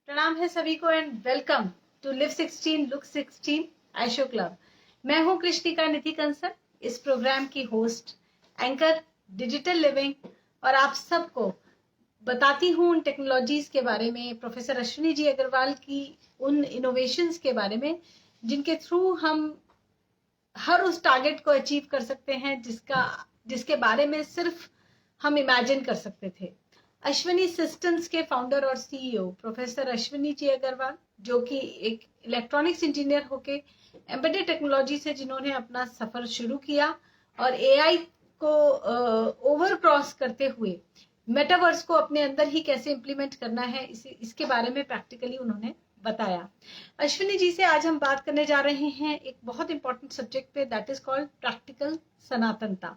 प्रणाम है सभी को and welcome to live 16 look 16 आइशो क्लब। मैं हूं कृष्णिका निधि कंसल, इस प्रोग्राम की होस्ट, एंकर, डिजिटल लिविंग, और आप सबको बताती हूं उन टेक्नोलॉजीज के बारे में, प्रोफेसर अश्विनी जी अग्रवाल की उन इनोवेशंस के बारे में जिनके थ्रू हम हर उस टारगेट को अचीव कर सकते हैं जिसके बारे में सिर्फ हम इमेजिन कर सकते थे। अश्विनी सिस्टम्स के फाउंडर और सीईओ प्रोफेसर अश्विनी जी अग्रवाल, जो कि एक इलेक्ट्रॉनिक्स इंजीनियर होके एम्बेडेड टेक्नोलॉजी से जिन्होंने अपना सफर शुरू किया और एआई को ओवर क्रॉस करते हुए मेटावर्स को अपने अंदर ही कैसे इंप्लीमेंट करना है इसके बारे में प्रैक्टिकली उन्होंने बताया। अश्विनी जी से आज हम बात करने जा रहे हैं एक बहुत इंपॉर्टेंट सब्जेक्ट पे, दैट इज कॉल्ड प्रैक्टिकल सनातनता।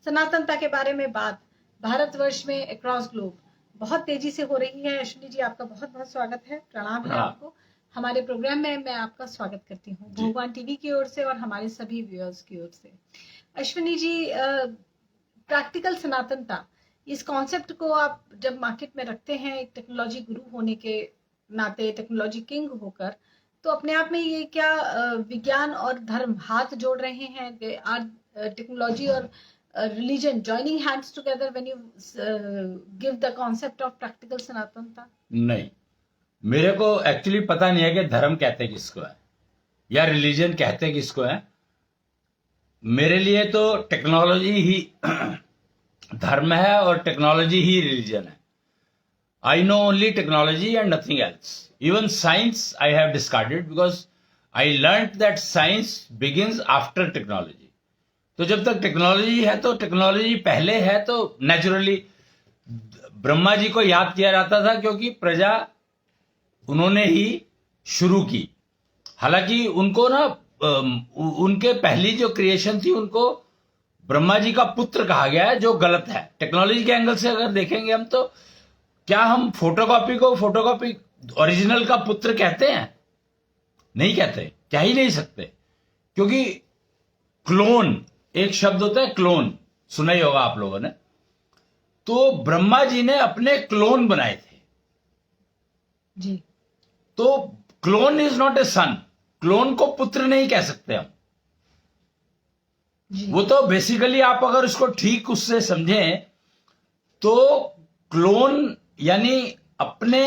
सनातनता के बारे में बात भारतवर्ष में अक्रॉस ग्लोब बहुत तेजी से हो रही है। अश्विनी जी, आपका बहुत बहुत स्वागत है, प्रणाम है आपको। हमारे प्रोग्राम में मैं आपका स्वागत करती हूँ भगवान टीवी की ओर से और हमारे सभी व्यूअर्स की ओर से। अश्विनी जी, प्रैक्टिकल सनातनता, इस कॉन्सेप्ट को आप जब मार्केट में रखते हैं एक टेक्नोलॉजी गुरु होने के नाते, टेक्नोलॉजी किंग होकर, तो अपने आप में ये क्या विज्ञान और धर्म हाथ जोड़ रहे हैं? टेक्नोलॉजी और religion joining hands together when you give the concept of practical सनातनता? नहीं, मेरे को एक्चुअली पता नहीं है कि धर्म कहते किसको है या रिलीजन कहते किसको है। मेरे लिए तो टेक्नोलॉजी ही धर्म है और टेक्नोलॉजी ही रिलीजन है। I know only technology and nothing else. Even science I have discarded because I learned that science begins after technology. तो जब तक टेक्नोलॉजी है तो टेक्नोलॉजी पहले है, तो नेचुरली ब्रह्मा जी को याद किया जाता था क्योंकि प्रजा उन्होंने ही शुरू की। हालांकि उनको ना उनके पहली जो क्रिएशन थी उनको ब्रह्मा जी का पुत्र कहा गया है, जो गलत है। टेक्नोलॉजी के एंगल से अगर देखेंगे हम, तो क्या हम फोटोकॉपी को फोटोकॉपी ओरिजिनल का पुत्र कहते हैं? नहीं कहते, कह ही नहीं सकते, क्योंकि क्लोन एक शब्द होता है, क्लोन सुना ही होगा आप लोगों ने। तो ब्रह्मा जी ने अपने क्लोन बनाए थे जी। तो clone is not a son, clone को पुत्र नहीं कह सकते हम जी। वो तो बेसिकली आप अगर उसको ठीक उससे समझें तो क्लोन यानी अपने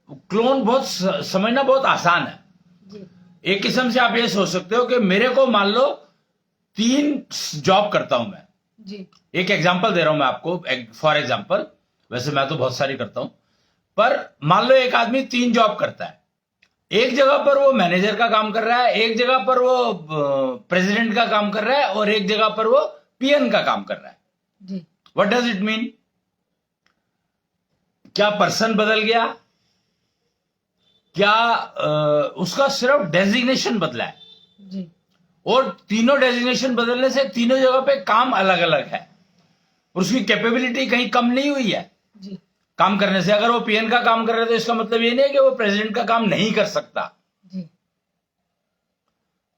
क्लोन बहुत समझना बहुत आसान है जी। एक किस्म से आप ये सोच सकते हो कि मेरे को मान लो 3 जॉब करता हूं मैं जी। एक एग्जांपल दे रहा हूं मैं आपको। फॉर एग्जांपल, वैसे मैं तो बहुत सारी करता हूं, पर मान लो एक आदमी 3 जॉब करता है। एक जगह पर वो मैनेजर का काम कर रहा है, एक जगह पर वो प्रेसिडेंट का काम कर रहा है और एक जगह पर वो पीएन का काम कर रहा है जी। What does it mean? क्या पर्सन बदल गया? क्या उसका सिर्फ डेजिग्नेशन बदला है? जी। और तीनों डेजिग्नेशन बदलने से तीनों जगह पे काम अलग अलग है और उसकी कैपेबिलिटी कहीं कम नहीं हुई है जी। काम करने से। अगर वो पीएन का काम कर रहे तो इसका मतलब ये नहीं है कि वो प्रेसिडेंट का काम नहीं कर सकता। जी।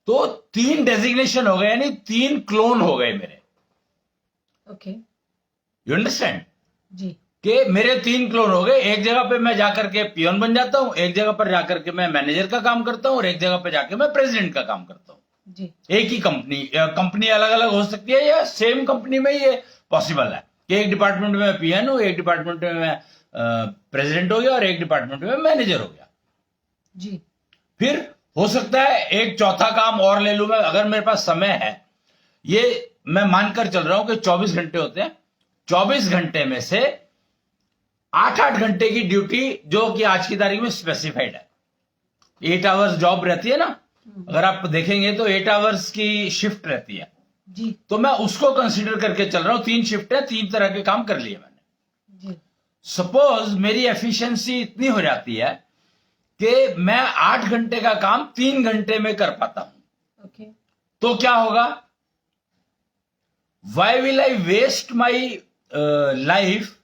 तो 3 डेजिग्नेशन हो गए, यानी 3 क्लोन हो गए मेरे। ओके। You understand? जी। कि मेरे 3 क्लोन हो गए। एक जगह पे मैं जाकर के पियोन बन जाता हूं, एक जगह पर जाकर के मैं मैनेजर का काम करता हूं और एक जगह पे जाके मैं प्रेसिडेंट का काम करता हूं। जी। एक ही कंपनी अलग अलग हो सकती है या सेम कंपनी में ये पॉसिबल है कि एक डिपार्टमेंट में मैं पीएन हूं, एक डिपार्टमेंट में मैं प्रेसिडेंट हो गया और एक डिपार्टमेंट में मैनेजर हो गया। जी। फिर हो सकता है एक चौथा काम और ले लूं मैं, अगर मेरे पास समय है। ये मैं मानकर चल रहा हूं कि 24 घंटे होते हैं। 24 घंटे में से 8-8 घंटे की ड्यूटी, जो कि आज की तारीख में स्पेसिफाइड है। 8 आवर्स जॉब रहती है ना, अगर आप देखेंगे तो 8 आवर्स की शिफ्ट रहती है जी। तो मैं उसको कंसीडर करके चल रहा हूं। 3 शिफ्ट है, 3 तरह के काम कर लिए मैंने। जी। सपोज मेरी एफिशिएंसी इतनी हो जाती है कि मैं 8 घंटे का काम 3 घंटे में कर पाता हूं। ओके। तो क्या होगा? Why will I waste my life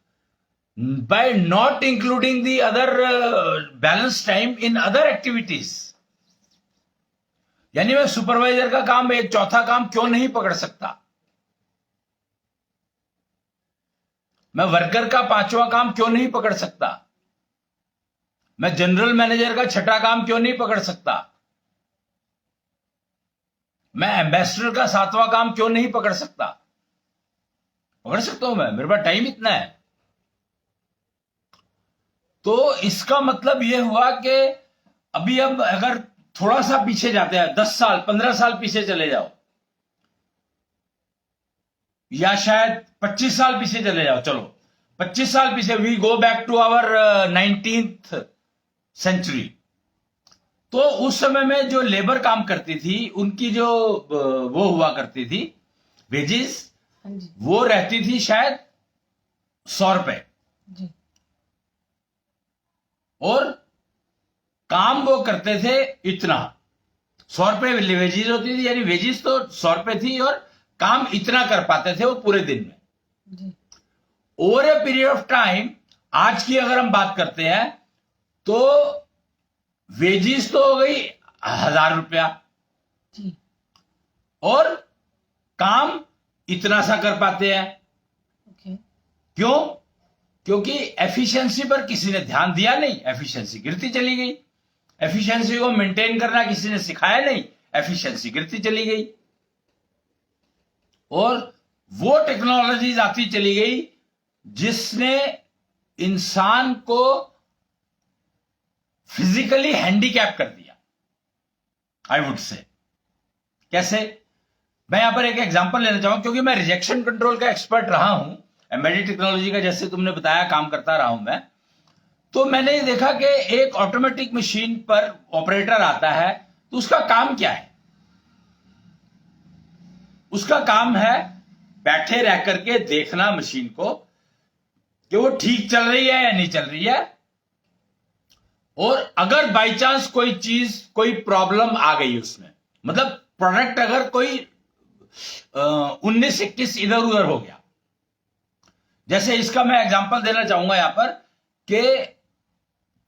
by not including the other balance time in other activities? यानी मैं सुपरवाइजर का काम, एक चौथा काम क्यों नहीं पकड़ सकता? मैं वर्कर का 5वां काम क्यों नहीं पकड़ सकता? मैं जनरल मैनेजर का छठा काम क्यों नहीं पकड़ सकता? मैं एम्बेसडर का सातवां काम क्यों नहीं पकड़ सकता? पकड़ सकता हूं मैं, मेरे पास टाइम इतना है। तो इसका मतलब यह हुआ कि अभी अब अगर थोड़ा सा पीछे जाते हैं, 10 साल 15 साल पीछे चले जाओ, या शायद 25 साल पीछे चले जाओ, चलो 25 साल पीछे, we go back to our 19th century. तो उस समय में जो लेबर काम करती थी, उनकी जो वो हुआ करती थी वेजेस, वो रहती थी शायद 100 रुपए, और काम वो करते थे इतना, 100 रुपए वेजेस होती थी, यानी वेजेस तो 100 रुपए थी और काम इतना कर पाते थे वो पूरे दिन में। Over a period of time, आज की अगर हम बात करते हैं तो वेजेस तो हो गई 1000 रुपया, और काम इतना सा कर पाते हैं। क्यों? क्योंकि एफिशिएंसी पर किसी ने ध्यान दिया नहीं, एफिशिएंसी गिरती चली गई। एफिशिएंसी को मेंटेन करना किसी ने सिखाया नहीं, एफिशिएंसी गिरती चली गई। और वो टेक्नोलॉजीज आती चली गई जिसने इंसान को फिजिकली हैंडीकैप कर दिया, आई वुड से। कैसे? मैं यहां पर एक एग्जांपल लेना चाहूंगा, क्योंकि मैं रिजेक्शन कंट्रोल का एक्सपर्ट रहा हूं, एम्बेडेड टेक्नोलॉजी का, जैसे तुमने बताया, काम करता रहा हूं मैं। तो मैंने देखा कि एक ऑटोमेटिक मशीन पर ऑपरेटर आता है, तो उसका काम क्या है? उसका काम है बैठे रह करके देखना मशीन को कि वो ठीक चल रही है या नहीं चल रही है, और अगर बाई चांस कोई चीज, कोई प्रॉब्लम आ गई उसमें, मतलब प्रोडक्ट अगर कोई 19-21 इधर उधर हो गया, जैसे इसका मैं एग्जांपल देना चाहूंगा यहां पर कि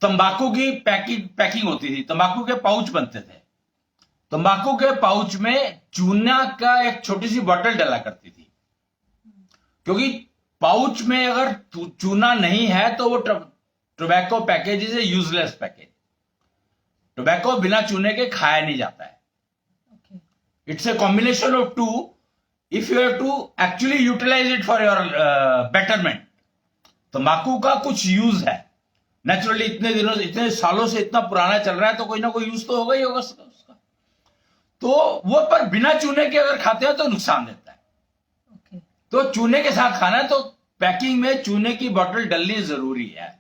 तंबाकू की पैकिंग होती थी, तंबाकू के पाउच बनते थे, तंबाकू के पाउच में चूना का एक छोटी सी बोतल डला करती थी, क्योंकि पाउच में अगर चूना नहीं है तो वो tobacco package is a useless package. Tobacco बिना चूने के खाया नहीं जाता है। It's a combination of two, if you have to actually utilize it for your betterment. तंबाकू का कुछ यूज है, नेचुरली इतने दिनों से, इतने सालों से इतना पुराना चल रहा है, तो कोई ना कोई यूज तो होगा ही होगा उसका। तो वो पर बिना चूने के अगर खाते हो तो नुकसान देता है। तो चूने के साथ खाना है तो पैकिंग में चूने की बोतल डलनी जरूरी है।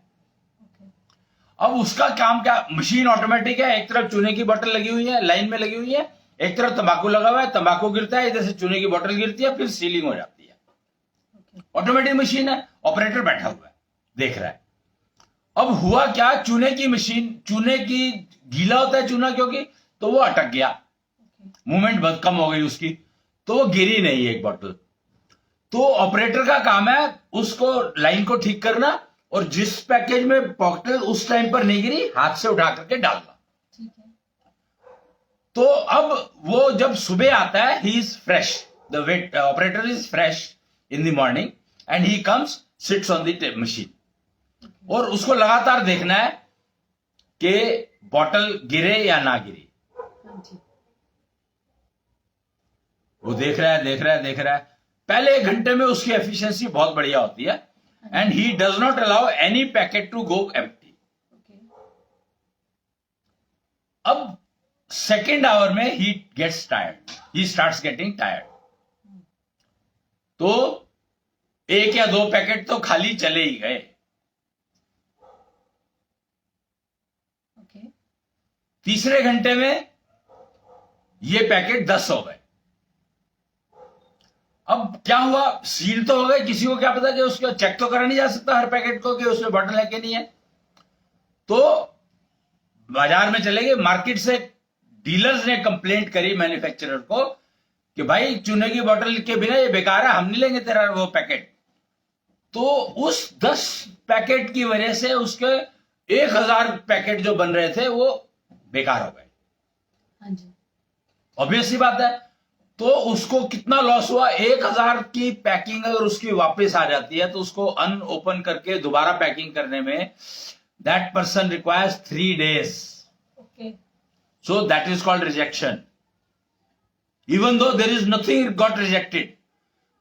अब उसका काम क्या? मशीन ऑटोमेटिक है, एक तरफ चूने की बोतल लगी हुई है, लाइन में लगी हुई है, एक तरफ तंबाकू लगा हुआ है, तंबाकू गिरता है, इधर से चूने की बोतल गिरती है, फिर सीलिंग हो जाती है। ऑटोमेटिक मशीन है, ऑपरेटर बैठा हुआ है, देख रहा है। अब हुआ क्या? चूने की मशीन, चूने की गीला होता है चूना, क्योंकि तो वो अटक गया, मूवमेंट बहुत कम हो गई उसकी, तो वो गिरी नहीं एक बोतल। तो ऑपरेटर का काम है उसको, लाइन को ठीक करना, और जिस पैकेज में बोतल उस टाइम पर नहीं गिरी, हाथ से उठा करके डालना। तो अब वो जब सुबह आता है, he is fresh, the weight operator is fresh in the morning, and he comes, sits on the machine, और उसको लगातार देखना है कि बोतल गिरे या ना गिरे। वो देख रहा है, देख रहा है, देख रहा है। पहले 1 घंटे में उसकी एफिशिएंसी बहुत बढ़िया होती है, and he does not allow any packet to go empty. अब सेकेंड आवर में he gets tired, he starts getting tired. तो 1 या 2 पैकेट तो खाली चले ही गए। तीसरे घंटे में ये पैकेट 10 हो गए। अब क्या हुआ? सील तो हो गए, किसी को क्या पता कि उसको चेक तो करा नहीं जा सकता हर पैकेट को कि उसमें बटन है कि नहीं है। तो बाजार में चले गए, मार्केट से डीलर्स ने कंप्लेंट करी मैन्युफैक्चरर को कि भाई चूने की बोतल के बिना ये बेकार है, हम नहीं लेंगे तेरा वो पैकेट। तो उस 10 पैकेट की वजह से उसके 1000 पैकेट जो बन रहे थे वो बेकार हो गए। ऑब्वियस सी बात है। तो उसको कितना लॉस हुआ? 1000 की पैकिंग अगर उसकी वापस आ जाती है तो उसको अनओपन करके दोबारा पैकिंग करने में that person requires 3 days. Okay. So that is called rejection. Even though there is nothing got rejected.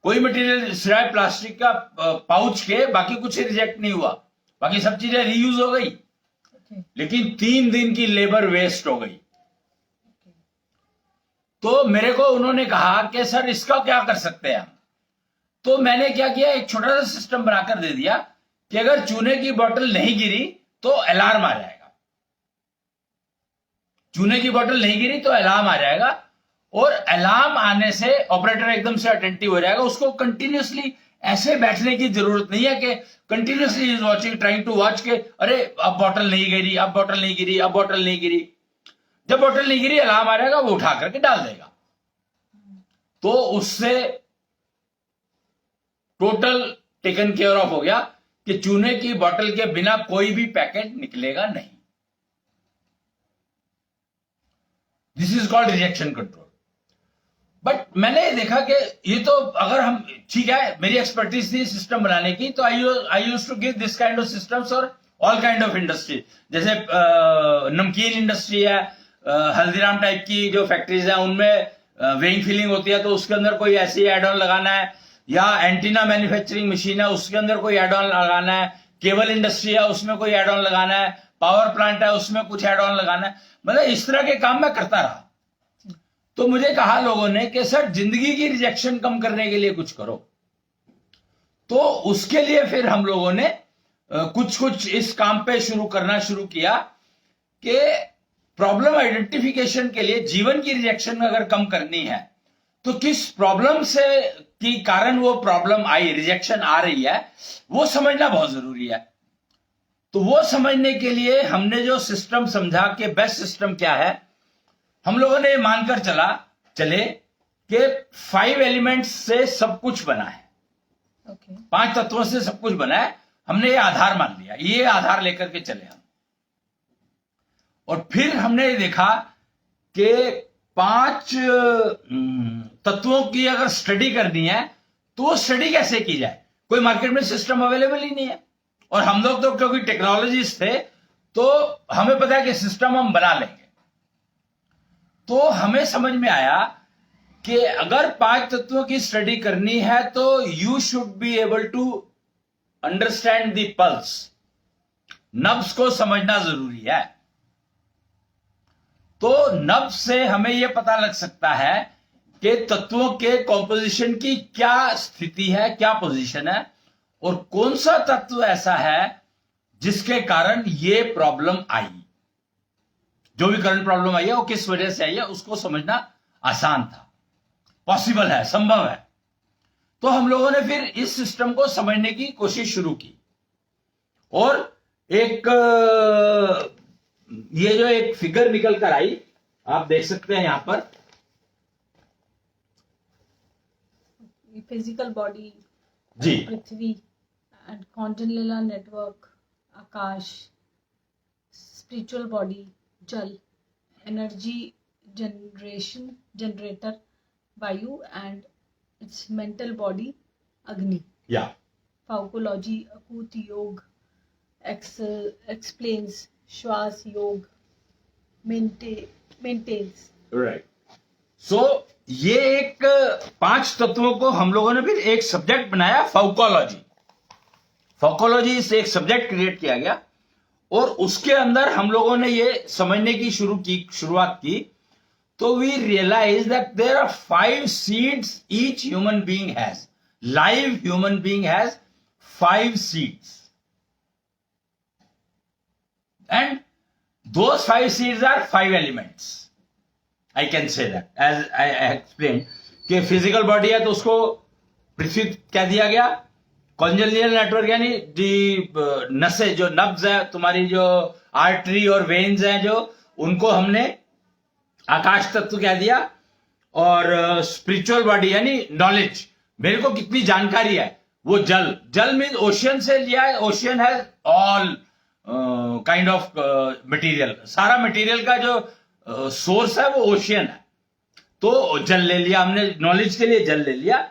कोई मटेरियल सिवाय प्लास्टिक का पाउच के बाकी कुछ रिजेक्ट नहीं हुआ, बाकी सब चीजें रीयूज हो गई, लेकिन 3 दिन की लेबर वेस्ट हो गई। तो मेरे को उन्होंने कहा कि सर इसका क्या कर सकते हैं हम। तो मैंने क्या किया, एक छोटा सा सिस्टम बनाकर दे दिया कि अगर चूने की बोतल नहीं गिरी तो अलार्म आ जाएगा, चूने की बोतल नहीं गिरी तो अलार्म आ जाएगा, और अलार्म आने से ऑपरेटर एकदम से अटेंटिव हो जाएगा। उसको कंटिन्यूसली ऐसे बैठने की जरूरत नहीं है कि continuously is watching, trying to watch के अरे अब बोतल नहीं गिरी, अब बोतल नहीं गिरी, अब बोतल नहीं गिरी। जब बोतल नहीं गिरी अलार्म आ जाएगा, वो उठा करके डाल देगा। तो उससे टोटल टेकन केयर ऑफ हो गया कि चूने की बोतल के बिना कोई भी पैकेट निकलेगा नहीं। This is called rejection control. But मैंने देखा कि ये तो अगर हम, ठीक है मेरी एक्सपर्टीज थी सिस्टम बनाने की, तो I used to give this kind of systems और ऑल काइंड ऑफ इंडस्ट्री। जैसे नमकीन इंडस्ट्री है, हल्दीराम टाइप की जो फैक्ट्रीज है उनमें वेइंग फीलिंग होती है, तो उसके अंदर कोई ऐसी एड ऑन लगाना है, या एंटीना मैन्युफैक्चरिंग मशीन है उसके अंदर कोई एड ऑन लगाना है, केबल इंडस्ट्री है उसमें कोई एड ऑन लगाना है, पावर प्लांट है उसमें कुछ एड ऑन लगाना है। मतलब इस तरह के काम मैं करता रहा। तो मुझे कहा लोगों ने कि सर जिंदगी की रिजेक्शन कम करने के लिए कुछ करो। तो उसके लिए फिर हम लोगों ने कुछ कुछ इस काम पे करना शुरू किया कि प्रॉब्लम आइडेंटिफिकेशन के लिए जीवन की रिजेक्शन अगर कम करनी है तो किस प्रॉब्लम से की कारण वो प्रॉब्लम आई, रिजेक्शन आ रही है, वो समझना बहुत जरूरी है। तो वो समझने के लिए हमने जो सिस्टम समझा कि बेस्ट सिस्टम क्या है, हम लोगों ने मानकर चले कि 5 एलिमेंट्स से सब कुछ बना है। Okay. 5 तत्वों से सब कुछ बना है। हमने ये आधार मान लिया, ये आधार लेकर के चले हम। और फिर हमने देखा कि 5 तत्वों की अगर स्टडी करनी है तो स्टडी कैसे की जाए। कोई मार्केट में सिस्टम अवेलेबल ही नहीं है, और हम लोग तो क्योंकि टेक्नोलॉजिस्ट थे तो हमें पता है कि सिस्टम हम बना लेंगे। तो हमें समझ में आया कि अगर 5 तत्वों की स्टडी करनी है तो you should be able to understand the pulse, नब्ज को समझना जरूरी है। तो नब्ज से हमें यह पता लग सकता है कि तत्वों के कॉम्पोजिशन की क्या स्थिति है, क्या पोजीशन है, और कौन सा तत्व ऐसा है जिसके कारण ये प्रॉब्लम आई। जो भी करंट प्रॉब्लम आई है वो किस वजह से आई है, उसको समझना आसान था, पॉसिबल है, संभव है। तो हम लोगों ने फिर इस सिस्टम को समझने की कोशिश शुरू की। और एक ये जो एक फिगर निकल कर आई, आप देख सकते हैं यहां पर, फिजिकल बॉडी जी, prithvi and continental network, akash, spiritual body jal, energy generation generator vayu, and its mental body agni. या फाउकोलॉजी अकूत योग एक्सप्लेन्स श्वास योग मेंटेन्स। राइट। सो ये एक 5 तत्वों को हम लोगों ने फिर एक सब्जेक्ट बनाया, फाउकोलॉजी। फाउकोलॉजी से एक सब्जेक्ट क्रिएट किया गया, और उसके अंदर हम लोगों ने ये समझने की शुरुआत की। तो we realize that there are 5 seeds each human being has. Live human being has 5 seeds. And those 5 seeds are 5 elements. I can say that, as I explained, कि फिजिकल बॉडी है तो उसको पृथ्वी कह दिया गया। कॉन्जेनियल नेटवर्क यानी नसें, जो नब्ज है तुम्हारी, जो आर्टरी और वेन्स हैं जो, उनको हमने आकाश तत्व कह दिया। और स्पिरिचुअल बॉडी यानी नॉलेज, मेरे को कितनी जानकारी है, वो जल मीन ओशियन से लिया है। ओशियन है ऑल काइंड ऑफ मटेरियल, सारा मटेरियल का जो सोर्स है वो ओशियन है। तो जल ले लिया हमने, नॉलेज के लिए जल ले लिया।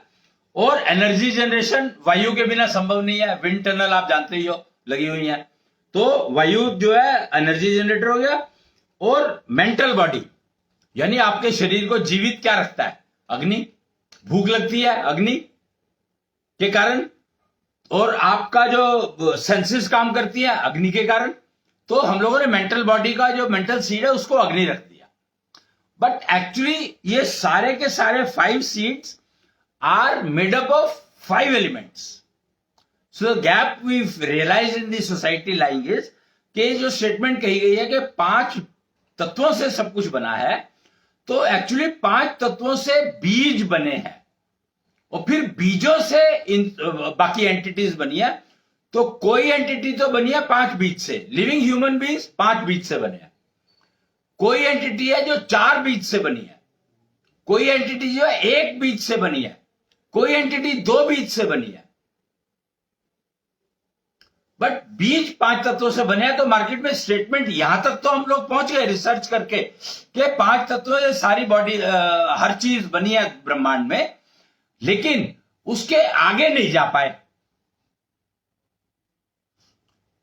और एनर्जी जनरेशन वायु के बिना संभव नहीं है, विंड टनल आप जानते ही हो लगी हुई है, तो वायु जो है एनर्जी जनरेटर हो गया। और मेंटल बॉडी यानी आपके शरीर को जीवित क्या रखता है? अग्नि। भूख लगती है अग्नि के कारण, और आपका जो सेंसेस काम करती है अग्नि के कारण। तो हम लोगों ने मेंटल बॉडी का जो मेंटल सीड है उसको अग्नि रख दिया। बट एक्चुअली ये सारे के सारे 5 seeds are made up of 5 elements. So the gap we realize in the society lying is कि जो स्टेटमेंट कही गई है कि 5 तत्वों से सब कुछ बना है, तो एक्चुअली 5 तत्वों से बीज बने हैं और फिर बीजों से बाकी एंटिटीज बनी है। तो कोई एंटिटी तो बनी है 5 बीज से, लिविंग ह्यूमन बीज 5 बीज से बने हैं। कोई एंटिटी है जो 4 बीज से बनी है, कोई एंटिटी जो है 1 बीज से बनी है, कोई एंटिटी 2 बीज से बनी है। बट बीज 5 तत्वों से बने हैं। तो मार्केट में स्टेटमेंट यहां तक तो हम लोग पहुंच गए रिसर्च करके कि 5 तत्वों से सारी बॉडी हर चीज बनी है ब्रह्मांड में, लेकिन उसके आगे नहीं जा पाए।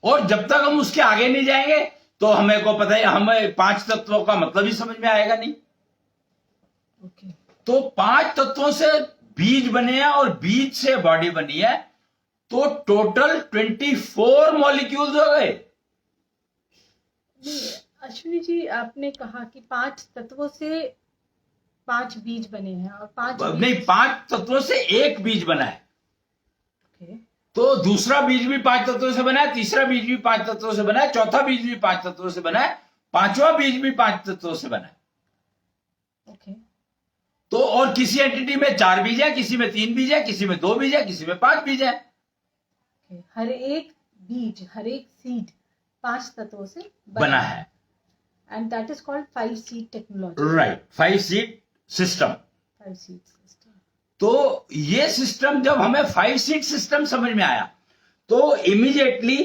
और जब तक हम उसके आगे नहीं जाएंगे तो हमें को पता है, हमें 5 तत्वों का मतलब ही समझ में आएगा नहीं। तो 5 तत्वों से बीज बने हैं और बीज से बॉडी बनी है। तो टोटल 24 मॉलिक्यूल्स हो गए। अश्विनी जी, आपने कहा कि 5 तत्वों से 5 बीज बने हैं और 5 नहीं, 5 तत्वों से 1 बीज बना है। तो दूसरा बीज भी 5 तत्वों से बना है, तीसरा बीज भी 5 तत्वों से बना है, चौथा बीज भी 5 तत्वों से बना है, 5वां बीज भी 5 तत्वों से बना है। तो और किसी एंटिटी में 4 बीज है, किसी में 3 बीज है, किसी में 2 बीज है, किसी में 5 बीज है। हर एक बीज, हर एक सीड 5 तत्वों से बना है। And that is called 5 seed technology. Right, 5 seed system. 5 seed system. तो ये सिस्टम जब हमें 5 सीड सिस्टम समझ में आया तो इमीडिएटली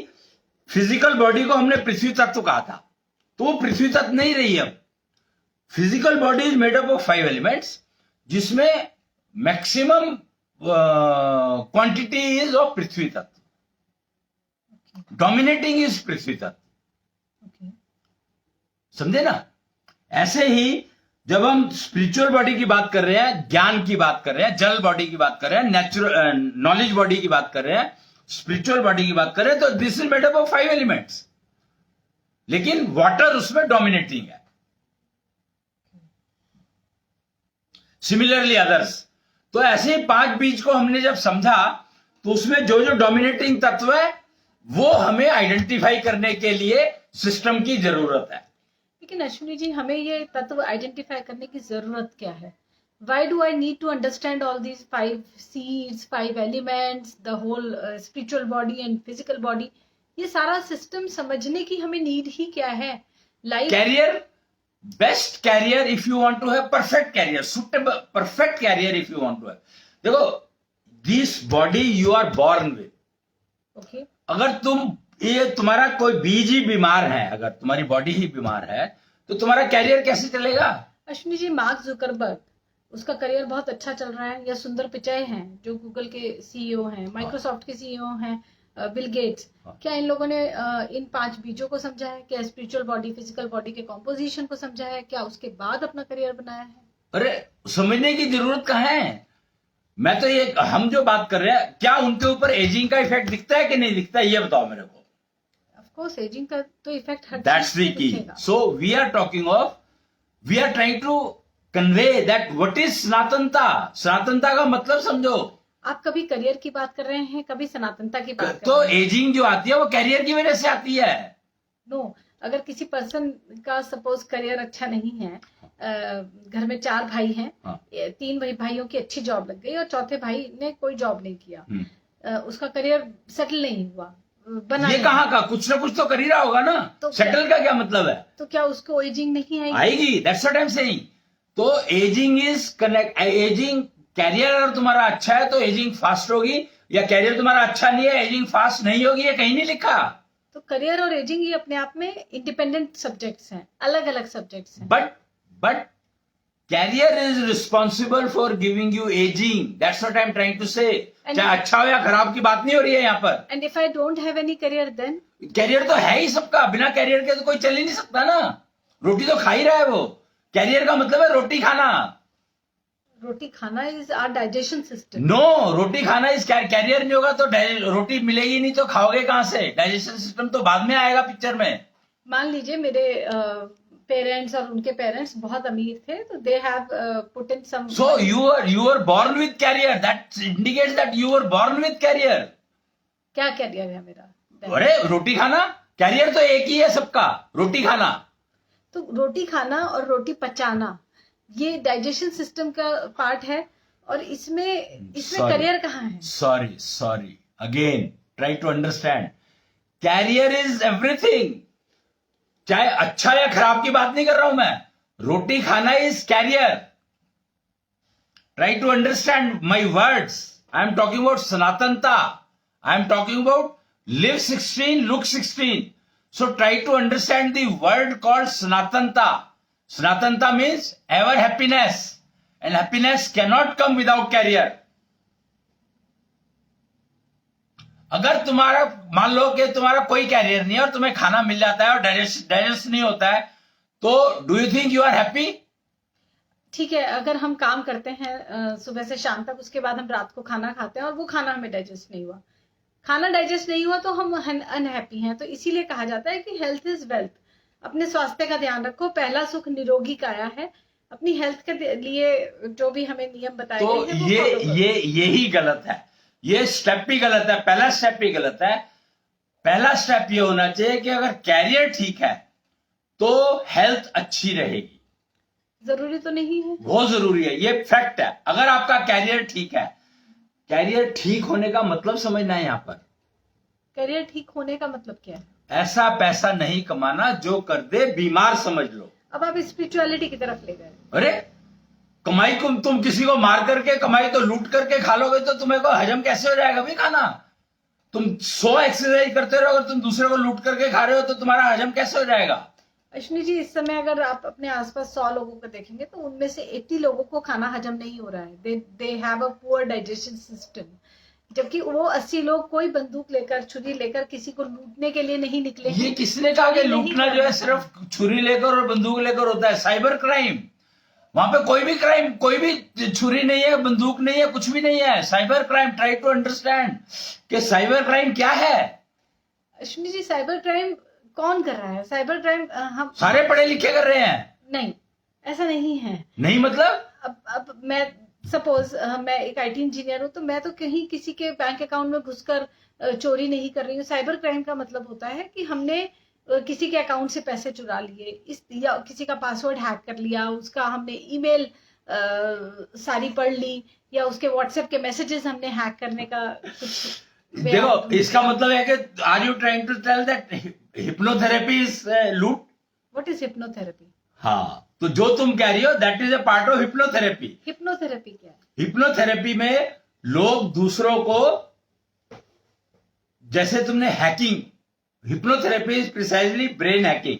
फिजिकल बॉडी को हमने पृथ्वी तत्व कहा था, तो वो पृथ्वी तत्व नहीं रही। अब physical body is made up of 5 elements, जिसमें मैक्सिमम क्वांटिटी इज ऑफ पृथ्वी तत्व। डोमिनेटिंग इज पृथ्वी तत्व। समझे ना? ऐसे ही जब हम स्पिरिचुअल बॉडी की बात कर रहे हैं, ज्ञान की बात कर रहे हैं, जल बॉडी की बात कर रहे हैं, नेचुरल नॉलेज बॉडी की बात कर रहे हैं, स्पिरिचुअल बॉडी की बात कर रहे हैं, तो this is made up of 5 elements, लेकिन वाटर उसमें डोमिनेटिंग है। Similarly others. तो ऐसे ही 5 बीज को हमने जब समझा तो उसमें जो जो डोमिनेटिंग तत्व है वो हमें आइडेंटिफाई करने के लिए सिस्टम की जरूरत है। लेकिन अश्विनी जी, हमें ये तत्व आइडेंटिफाई करने की जरूरत क्या है? Why do I need to understand all these 5 seeds, 5 elements, the whole spiritual body and physical body? ये सारा सिस्टम समझने की हमें नीड ही क्या है? Life career, best career if you want to have perfect career, suitable perfect career if you want to have. देखो, this body you are born with. Okay, अगर तुम्हारा कोई बीज ही बीमार है, अगर तुम्हारी बॉडी ही बीमार है, तो तुम्हारा कैरियर कैसे चलेगा? अश्विनी जी, मार्क जुकरबर्ग, उसका करियर बहुत अच्छा चल रहा है, या सुंदर पिचाई हैं जो गूगल के सीईओ हैं, माइक्रोसॉफ्ट के सीईओ हैं, बिल गेट्स, क्या इन लोगों ने इन 5 बीजों को समझा है? क्या स्पिरिचुअल बॉडी, फिजिकल बॉडी के कॉम्पोजिशन को समझा है? क्या उसके बाद अपना करियर बनाया है? अरे, समझने की जरूरत कहाँ है? मैं तो ये, हम जो बात कर रहे हैं, क्या उनके ऊपर एजिंग का इफेक्ट दिखता है कि नहीं दिखता है, ये बताओ मेरे को। ऑफ कोर्स एजिंग का तो effect her that's the key. So we are talking of, we are trying to convey that what is सनातनता। सनातनता का मतलब समझो। आप कभी करियर की बात कर रहे हैं, कभी सनातनता की बात कर तो रहे हैं। एजिंग जो आती है वो कैरियर की वजह से आती है। नो, अगर किसी पर्सन का सपोज करियर अच्छा नहीं है, घर में 4 भाई हैं, 3 भाइयों की अच्छी जॉब लग गई और चौथे भाई ने कोई जॉब नहीं किया, उसका करियर सेटल नहीं हुआ, बना ये कहाँ का? कुछ ना कुछ तो कर ही रहा होगा ना। तो सेटल का क्या मतलब है? तो क्या उसको एजिंग नहीं आएगी? आएगी, that's what I am saying. तो ageing is connect, ageing, career अगर तुम्हारा अच्छा है तो एजिंग फास्ट होगी, या कैरियर तुम्हारा अच्छा नहीं है, एजिंग फास्ट नहीं होगी, ये कहीं नहीं लिखा। तो करियर और एजिंग ये अपने आप में इंडिपेंडेंट सब्जेक्ट्स हैं, अलग अलग सब्जेक्ट्स हैं। But career is responsible for giving you ageing, that's what I am trying to say. चाहे अच्छा हो या खराब की बात नहीं हो रही है यहाँ पर। And if I don't have any career then? Career तो है ही सबका, बिना कैरियर के तो कोई चल ही नहीं सकता ना। रोटी तो खा ही रहा है वो। कैरियर का मतलब है रोटी खाना। रोटी खाना is our digestion system. No, रोटी खाना इज कैरियर नहीं होगा तो रोटी मिलेगी नहीं तो खाओगे कहां से? डाइजेशन सिस्टम तो बाद में आएगा पिक्चर में। मान लीजिए मेरे पेरेंट्स और उनके पेरेंट्स बहुत अमीर थे, तो they have put in some, so you were born with career, that indicates that you were born with career। क्या करियर है मेरा? अरे रोटी खाना, कैरियर तो एक ही है सबका, रोटी खाना। तो रोटी खाना और रोटी पचाना ये डाइजेशन सिस्टम का पार्ट है, और इसमें करियर कहाँ है? Sorry again try to understand. Career is everything. चाहे अच्छा या खराब की बात नहीं कर रहा हूं मैं। रोटी खाना is career. Try to understand my words. I am talking about सनातनता। I am talking about live 16, look 16. So try to understand the word called Sanatanta. Sanatanta means ever happiness. And happiness cannot come without career. अगर तुम्हारा मान लो कि तुम्हारा कोई career नहीं है और तुम्हें खाना मिल जाता है और डाइजेस्ट नहीं होता है, तो do you think you are happy? ठीक है, अगर हम काम करते हैं सुबह से शाम तक, उसके बाद हम रात को खाना खाते हैं और वो खाना हमें डाइजेस्ट नहीं हुआ, खाना डाइजेस्ट नहीं हुआ तो हम अनहैप्पी हैं। तो इसीलिए कहा जाता है कि हेल्थ इज वेल्थ। अपने स्वास्थ्य का ध्यान रखो, पहला सुख निरोगी काया है। अपनी हेल्थ के लिए जो भी हमें नियम बताए तो गए हैं यही गलत है। ये स्टेप भी गलत है, पहला स्टेप भी गलत है। पहला स्टेप ये होना चाहिए कि अगर कैरियर ठीक है तो हेल्थ अच्छी रहेगी। जरूरी तो नहीं है? बहुत जरूरी है, ये फैक्ट है। अगर आपका कैरियर ठीक है, कैरियर ठीक होने का मतलब समझना है यहाँ पर। करियर ठीक होने का मतलब क्या है? ऐसा पैसा नहीं कमाना जो कर दे बीमार, समझ लो। अब आप स्पिरिचुअलिटी की तरफ ले गए। अरे कमाई को तुम किसी को मार करके, कमाई तो लूट करके खा लोगे तो तुम्हें को हजम कैसे हो जाएगा भाई खाना? तुम 100 एक्सरसाइज करते रहो, अगर तुम दूसरे को लूट करके खा रहे हो तो तुम्हारा हजम कैसे हो जाएगा? अश्विनी जी, इस समय अगर आप अपने आसपास 100 लोगों को देखेंगे तो उनमें से 80 लोगों को खाना हजम नहीं हो रहा है। They have a poor digestion system. जबकि वो 80 लोग कोई बंदूक लेकर, छुरी लेकर किसी को लूटने के लिए नहीं निकले। ये किसने कहा कि लूटना जो है सिर्फ छुरी लेकर और बंदूक लेकर होता है? साइबर क्राइम, वहां पे कोई भी क्राइम, कोई भी छुरी नहीं है, बंदूक नहीं है, कुछ भी नहीं है। Cyber crime, try to understand कि साइबर क्राइम क्या है। अश्विनी जी, साइबर क्राइम कौन कर रहा है? साइबर क्राइम हम सारे पढ़े लिखे कर रहे हैं। नहीं, ऐसा नहीं है। नहीं मतलब अब मैं सपोज मैं एक आईटी इंजीनियर हूँ, तो मैं तो कहीं किसी के बैंक अकाउंट में घुसकर चोरी नहीं कर रही हूँ। साइबर क्राइम का मतलब होता है कि हमने किसी के अकाउंट से पैसे चुरा लिए, या किसी का पासवर्ड हैक कर लिया, उसका हमने ईमेल सारी पढ़ ली, या उसके व्हाट्सएप के मैसेजेस हमने हैक करने का कुछ। देखो, इसका मतलब है कि are you trying to tell that hypnotherapy is loot? What is hypnotherapy? हाँ, तो जो तुम कह रही हो that is a part of hypnotherapy. Hypnotherapy क्या है? हिप्नोथेरेपी में लोग दूसरों को, जैसे तुमने hacking, hypnotherapy is precisely brain hacking.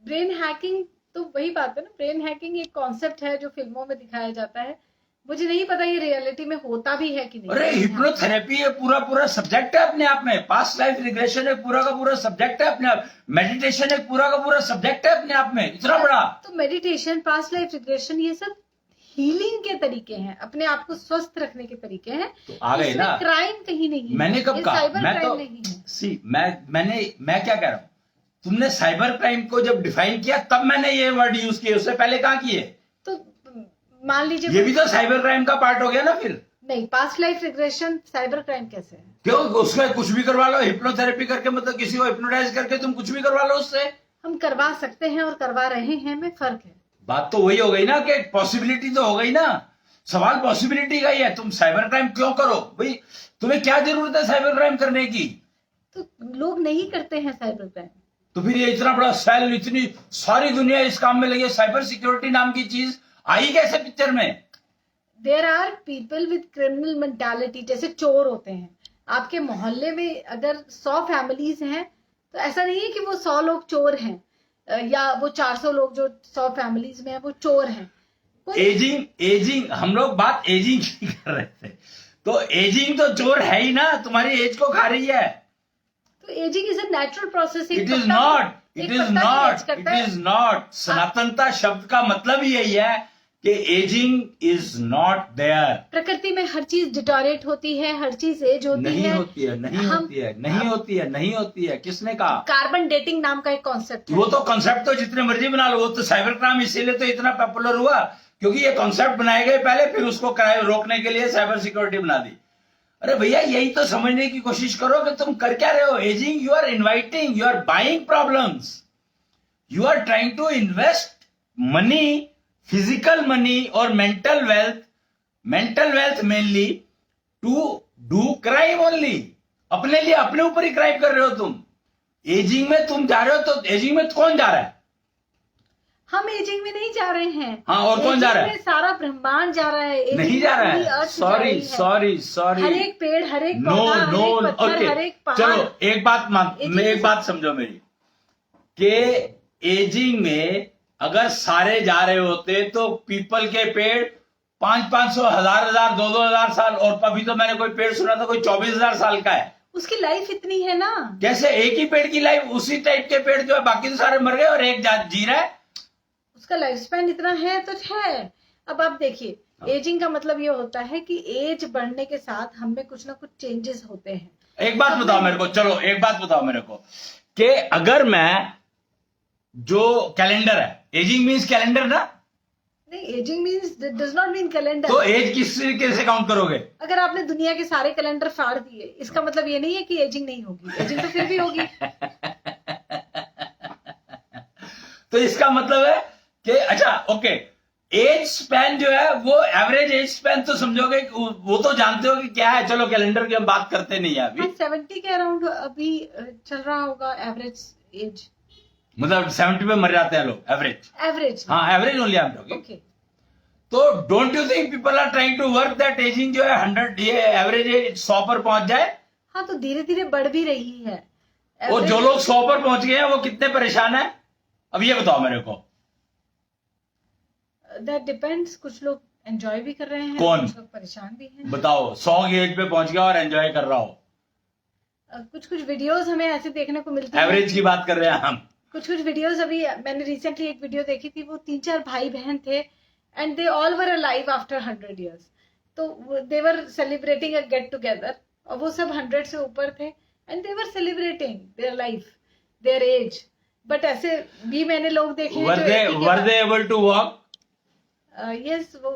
Brain hacking तो वही बात है ना। ब्रेन हैकिंग एक कॉन्सेप्ट है जो फिल्मों में दिखाया जाता है। मुझे नहीं पता ये रियलिटी में होता भी है कि नहीं। अरे हिप्नोथेरेपी ये पूरा सब्जेक्ट है अपने आप में। पास्ट लाइफ रिग्रेशन एक पूरा का पूरा सब्जेक्ट है अपने आप। मेडिटेशन एक पूरा का पूरा सब्जेक्ट है अपने आप में, इतना बड़ा। तो मेडिटेशन, पास्ट लाइफ रिग्रेशन, ये सब हीलिंग के तरीके हैं, अपने आप को स्वस्थ रखने के तरीके हैं। तो आ गए ना, क्राइम कहीं नहीं है। मैंने कब कहा? मैं तो नहीं है। सी मैं क्या कह रहा हूं, तुमने साइबर क्राइम को जब डिफाइन किया तब मैंने ये वर्ड यूज किया, उससे पहले कहाँ किए? तो मान लीजिए ये भी तो साइबर क्राइम का पार्ट हो गया ना फिर। नहीं, past life regression cyber crime कैसे है? क्यों? उसमें कुछ भी करवा लो, हिप्नोथेरेपी करके, मतलब किसी को हिप्नोटाइज करके तुम कुछ भी करवा लो उससे। हम करवा सकते हैं और करवा रहे हैं में फर्क है। बात तो वही हो गई ना कि पॉसिबिलिटी तो हो गई ना। सवाल पॉसिबिलिटी का ही है। तुम साइबर क्राइम क्यों करो भाई? तुम्हें क्या जरूरत है साइबर क्राइम करने की? तो लोग नहीं करते हैं साइबर क्राइम। तो फिर ये इतना बड़ा सेल, इतनी सारी दुनिया इस काम में लगी है, साइबर सिक्योरिटी नाम की चीज आई कैसे पिक्चर में? There are people with criminal mentality. जैसे चोर होते हैं, आपके मोहल्ले में अगर 100 फैमिलीज हैं तो ऐसा नहीं है कि वो 100 लोग चोर हैं। या वो 400 लोग जो 100 फैमिलीज में है वो चोर हैं। एजिंग हम लोग बात एजिंग की कर रहे थे, तो एजिंग तो चोर है ही ना, तुम्हारी एज को खा रही है। तो ageing is a natural process. It is not. सनातनता शब्द का मतलब यही है कि एजिंग इज नॉट देयर। प्रकृति में हर चीज डिटोरेट होती है, हर चीज एज होती नहीं है। होती है, नहीं होती है। किसने कहा? कार्बन डेटिंग नाम का एक कॉन्सेप्ट है। वो तो कॉन्सेप्ट तो जितने मर्जी बना लो, वो तो साइबर क्राइम इसीलिए तो इतना पॉपुलर हुआ क्योंकि ये कॉन्सेप्ट बनाए गए पहले, फिर उसको क्राइम रोकने के लिए साइबर सिक्योरिटी बना दी। अरे भैया, यही तो समझने की कोशिश करो कि तुम कर क्या रहे हो। Ageing, you are inviting, you are buying problems, you are trying to invest money, physical money और mental wealth mainly to do crime only. अपने लिए, अपने ऊपर ही क्राइम कर रहे हो तुम। एजिंग में तुम जा रहे हो, तो एजिंग में कौन जा रहा है? हम एजिंग में नहीं जा रहे हैं। हाँ, और कौन जा रहा है? सारा ब्रह्मांड जा रहा है। नहीं जा रहा है। सॉरी। हर एक पेड़, हर एक नो, हर एक पहाड़। चलो एक बात समझो मेरी, कि एजिंग में अगर सारे जा रहे होते तो पीपल के पेड़ 500, 1000, 2000 साल, और अभी तो मैंने कोई पेड़ सुना था कोई 24,000 साल का है। उसकी लाइफ इतनी है ना। कैसे? एक ही पेड़ की लाइफ, उसी टाइप के पेड़ जो है, बाकी तो सारे मर गए और एक जी रहा है। उसका लाइफ स्पैन इतना है तो है। अब आप देखिए, एजिंग का मतलब ये होता है कि एज बढ़ने के साथ हम में कुछ ना कुछ चेंजेस होते हैं। एक बात बताओ मेरे को, कि अगर मैं, जो कैलेंडर है, एजिंग मीन्स कैलेंडर ना? नहीं, ageing means does not mean calendar. तो एज किस तरीके से काउंट करोगे? अगर आपने दुनिया के सारे कैलेंडर फाड़ दिए, इसका मतलब ये नहीं है कि एजिंग नहीं होगी। एजिंग तो फिर भी होगी। तो इसका मतलब है कि अच्छा, ओके, एज स्पैन जो है वो एवरेज एज स्पैन तो समझोगे, वो तो जानते हो कि क्या है। चलो कैलेंडर की हम बात करते नहीं है अभी। 70 के अराउंड अभी चल रहा होगा एवरेज एज। मतलब 70 पे मर जाते हैं लोग, एवरेज। हाँ, average only I am talking. तो don't you think people are trying to work that ageing जो है 100, ये एवरेज एज 100 पर पहुंच जाए? हाँ, तो धीरे धीरे बढ़ भी रही है। और जो लोग 100 पर पहुंच गए हैं वो कितने परेशान है? अब ये बताओ मेरे को। That depends. कुछ लोग एंजॉय भी कर रहे हैं, कौन? कुछ लोग परेशान भी हैं। बताओ, 100 की एज पे पहुंच गया और एंजॉय कर रहा हो। कुछ वीडियोस हमें ऐसे देखने को मिलते हैं। एवरेज की बात कर रहे हैं हम। कुछ वीडियोस, अभी मैंने रिसेंटली एक वीडियो देखी थी, वो 3-4 भाई बहन थे and they all were alive after 100 years। तो they were celebrating a get together, और वो सब 100 से ऊपर थे and they were celebrating their life, their age. But ऐसे भी मैंने लोग देखे हैं जो were they able to walk? Yes, वो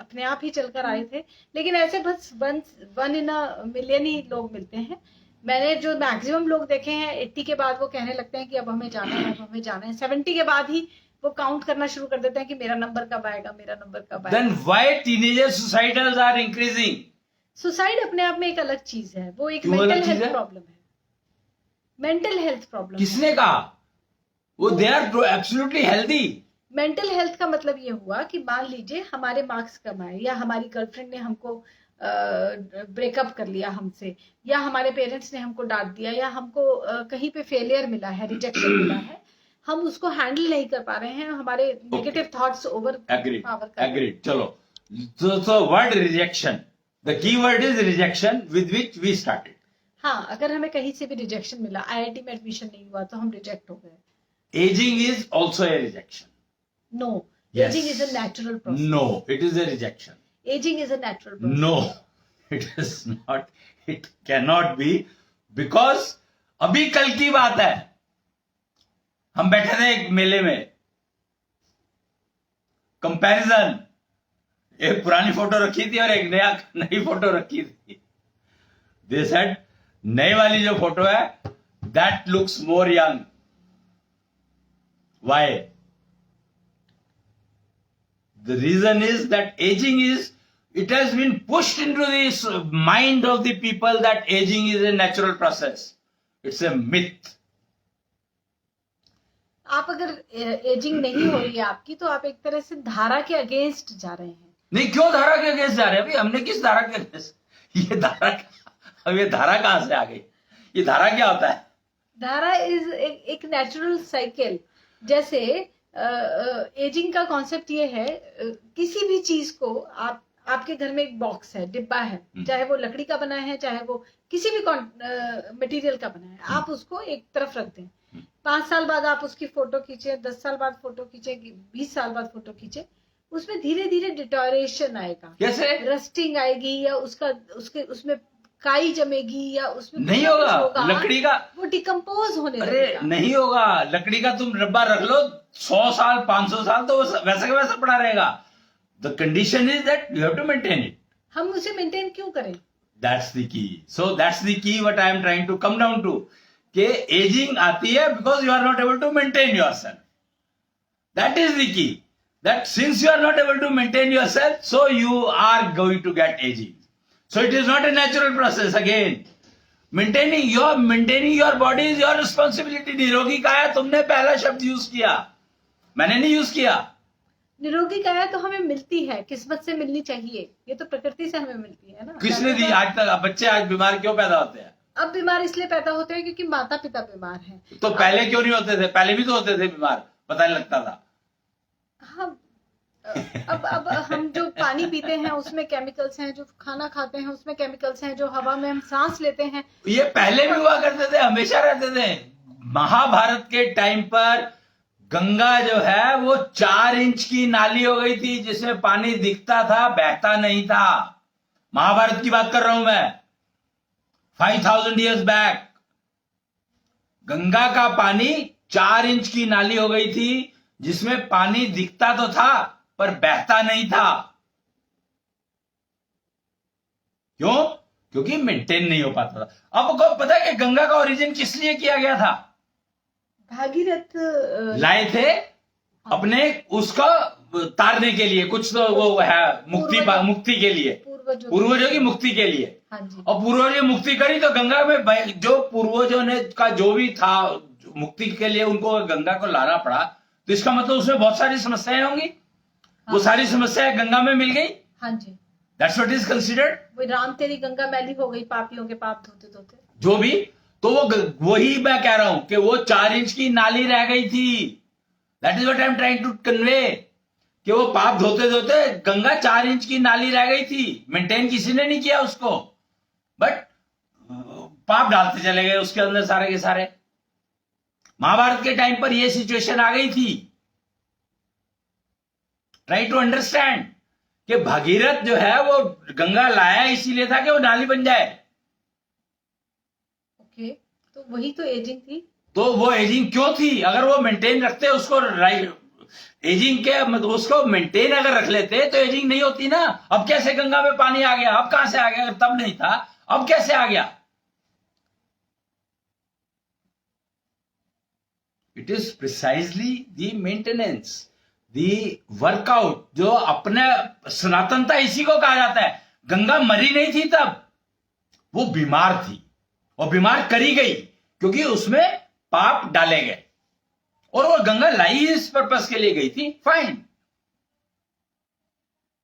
अपने आप ही चलकर आए थे। लेकिन ऐसे बस 1 in a million ही लोग मिलते हैं। मैंने जो मैक्सिमम लोग देखे हैं, 80 के बाद वो कहने लगते हैं कि अब हमें जाना है, अब हमें जाना है। 70 के बाद ही वो काउंट करना शुरू कर देते हैं कि मेरा नंबर कब आएगा, मेरा नंबर कब आएगा। Then why teenagers suicidals are increasing? Suicide अपने आप में एक अलग चीज है, वो एक मेंटल हेल्थ प्रॉब्लम है। Mental health problem. किसने कहा? वो they are absolutely healthy. Mental health का मतलब ये हुआ कि मान लीजिए हमारे मार्क्स कम आए, या हमारी गर्लफ्रेंड ने हमको ब्रेकअप कर लिया हमसे, या हमारे पेरेंट्स ने हमको डांट दिया, या हमको कहीं पे फेलियर मिला है, रिजेक्शन मिला है, हम उसको हैंडल नहीं कर पा रहे हैं, हमारे नेगेटिव थॉट्स ओवर पावर कर। एग्रीड। चलो, so word rejection, the key word is rejection with which we started. हाँ, अगर हमें कहीं से भी रिजेक्शन मिला, आईआईटी में एडमिशन नहीं हुआ, तो हम रिजेक्ट हो गए। Aging is also a rejection. No, Yes. aging is a natural process. No, it is a rejection. Aging is a natural process. No, it is not. It cannot be, because अभी कल की बात है, हम बैठे थे एक मेले में, कंपैरिजन, एक पुरानी फोटो रखी थी और एक नई फोटो रखी थी। दे सेड नई वाली जो फोटो है, that looks more young. Why? The reason is that aging is, it has been pushed into the mind of the people that aging is a natural process. It's a myth. आप अगर ageing नहीं हो रही है आपकी, तो आप एक तरह से धारा के अगेंस्ट जा रहे हैं। नहीं, क्यों धारा के अगेंस्ट जा रहे हैं? अभी हमने किस धारा के अगेंस्ट? अब ये धारा कहां से आ गई? ये धारा क्या होता है? धारा इज एक नेचुरल साइकिल। जैसे एजिंग का कॉन्सेप्ट ये है, किसी भी चीज को आपके घर में एक बॉक्स है, डिब्बा है, चाहे वो लकड़ी का बना है, चाहे वो किसी भी मटेरियल का बना है, आप उसको एक तरफ रख दें। 5 साल बाद आप उसकी फोटो खींचे, 10 साल बाद फोटो खींचे, 20 साल बाद फोटो खींचे, उसमें धीरे धीरे डिटोरेशन आएगा, कैसे? रस्टिंग आएगी, या उसमें काई जमेगी, या उसमें नहीं होगा लकड़ी का, वो डिकम्पोज होने अरे लगेगा। नहीं होगा लकड़ी का, तुम डब्बा रख लो 100 साल 500 साल तो वो वैसा का वैसा पड़ा रहेगा। The condition is that you have to maintain it. हम उसे मेंटेन क्यों करें? That's the key. So that's the key what I am trying to come down to, कि एजिंग आती है because you are not able to maintain yourself. That is the key, that since you are not able to maintain yourself, so you are going to get aging. So it is not a natural process again. Maintaining your body is your responsibility. निरोगी काया तुमने पहला शब्द use किया, मैंने नहीं use किया। निरोगी काया तो हमें मिलती है, किस्मत से मिलनी चाहिए, ये तो प्रकृति से हमें मिलती है ना। किसने दी आज तक? बच्चे आज बीमार क्यों पैदा होते हैं? अब बीमार इसलिए पैदा होते हैं क्योंकि माता पिता बीमार हैं। तो पहले क्यों नहीं होते थे? पहले भी तो होते थे बीमार, पता नहीं लगता था। हाँ, अब हम जो पानी पीते हैं उसमें केमिकल्स हैं, जो खाना खाते हैं उसमें केमिकल्स हैं, जो हवा में हम सांस लेते हैं, ये पहले भी हुआ करते थे, हमेशा रहते थे। महाभारत के टाइम पर गंगा जो है वो 4 इंच की नाली हो गई थी, जिसमें पानी दिखता था, बहता नहीं था। महाभारत की बात कर रहा हूं मैं, 5000 years बैक। गंगा का पानी 4 इंच की नाली हो गई थी, जिसमें पानी दिखता तो था पर बहता नहीं था। क्यों? क्योंकि मेंटेन नहीं हो पाता था। अब को पता है कि गंगा का ओरिजिन किस लिए किया गया था? भागीरथ लाए थे अपने उसका तारने के लिए, कुछ तो वो है मुक्ति के लिए, पूर्वजों की मुक्ति के लिए। हाँ जी। और पूर्वजों ने मुक्ति करी तो गंगा में जो पूर्वजों ने का जो भी था मुक्ति के लिए, उनको गंगा को लाना पड़ा, तो इसका मतलब उसमें बहुत सारी समस्याएं होंगी। हाँ। वो सारी समस्याएं गंगा में मिल गई। हाँ जी, दैट्स व्हाट इज कंसीडर्ड। वो राम तेरी गंगा मैली हो गई, पापियों के पाप धोते धोते, जो भी, तो वो वही मैं कह रहा हूं कि वो 4 इंच की नाली रह गई थी। That is what I am trying to convey, कि वो पाप धोते धोते गंगा 4 इंच की नाली रह गई थी। मेंटेन किसी ने नहीं किया उसको, बट पाप डालते चले गए उसके अंदर सारे के सारे। महाभारत के टाइम पर ये सिचुएशन आ गई थी। ट्राई टू अंडरस्टैंड कि भागीरथ जो है वो गंगा लाया इसीलिए था कि वो नाली बन जाए। ओके, तो वही तो एजिंग थी। तो वो एजिंग क्यों थी? अगर वो मेंटेन रखते उसको, एजिंग के मतलब उसको मेंटेन अगर रख लेते तो एजिंग नहीं होती ना। अब कैसे गंगा में पानी आ गया? अब कहां से आ गया? अगर तब नहीं था, अब कैसे आ गया? It is precisely the maintenance, the workout, जो अपने सनातनता इसी को कहा जाता है। गंगा मरी नहीं थी तब, वो बीमार थी, और बीमार करी गई क्योंकि उसमें पाप डाले गए, और वो गंगा लाई इस पर्पस के लिए गई थी, fine,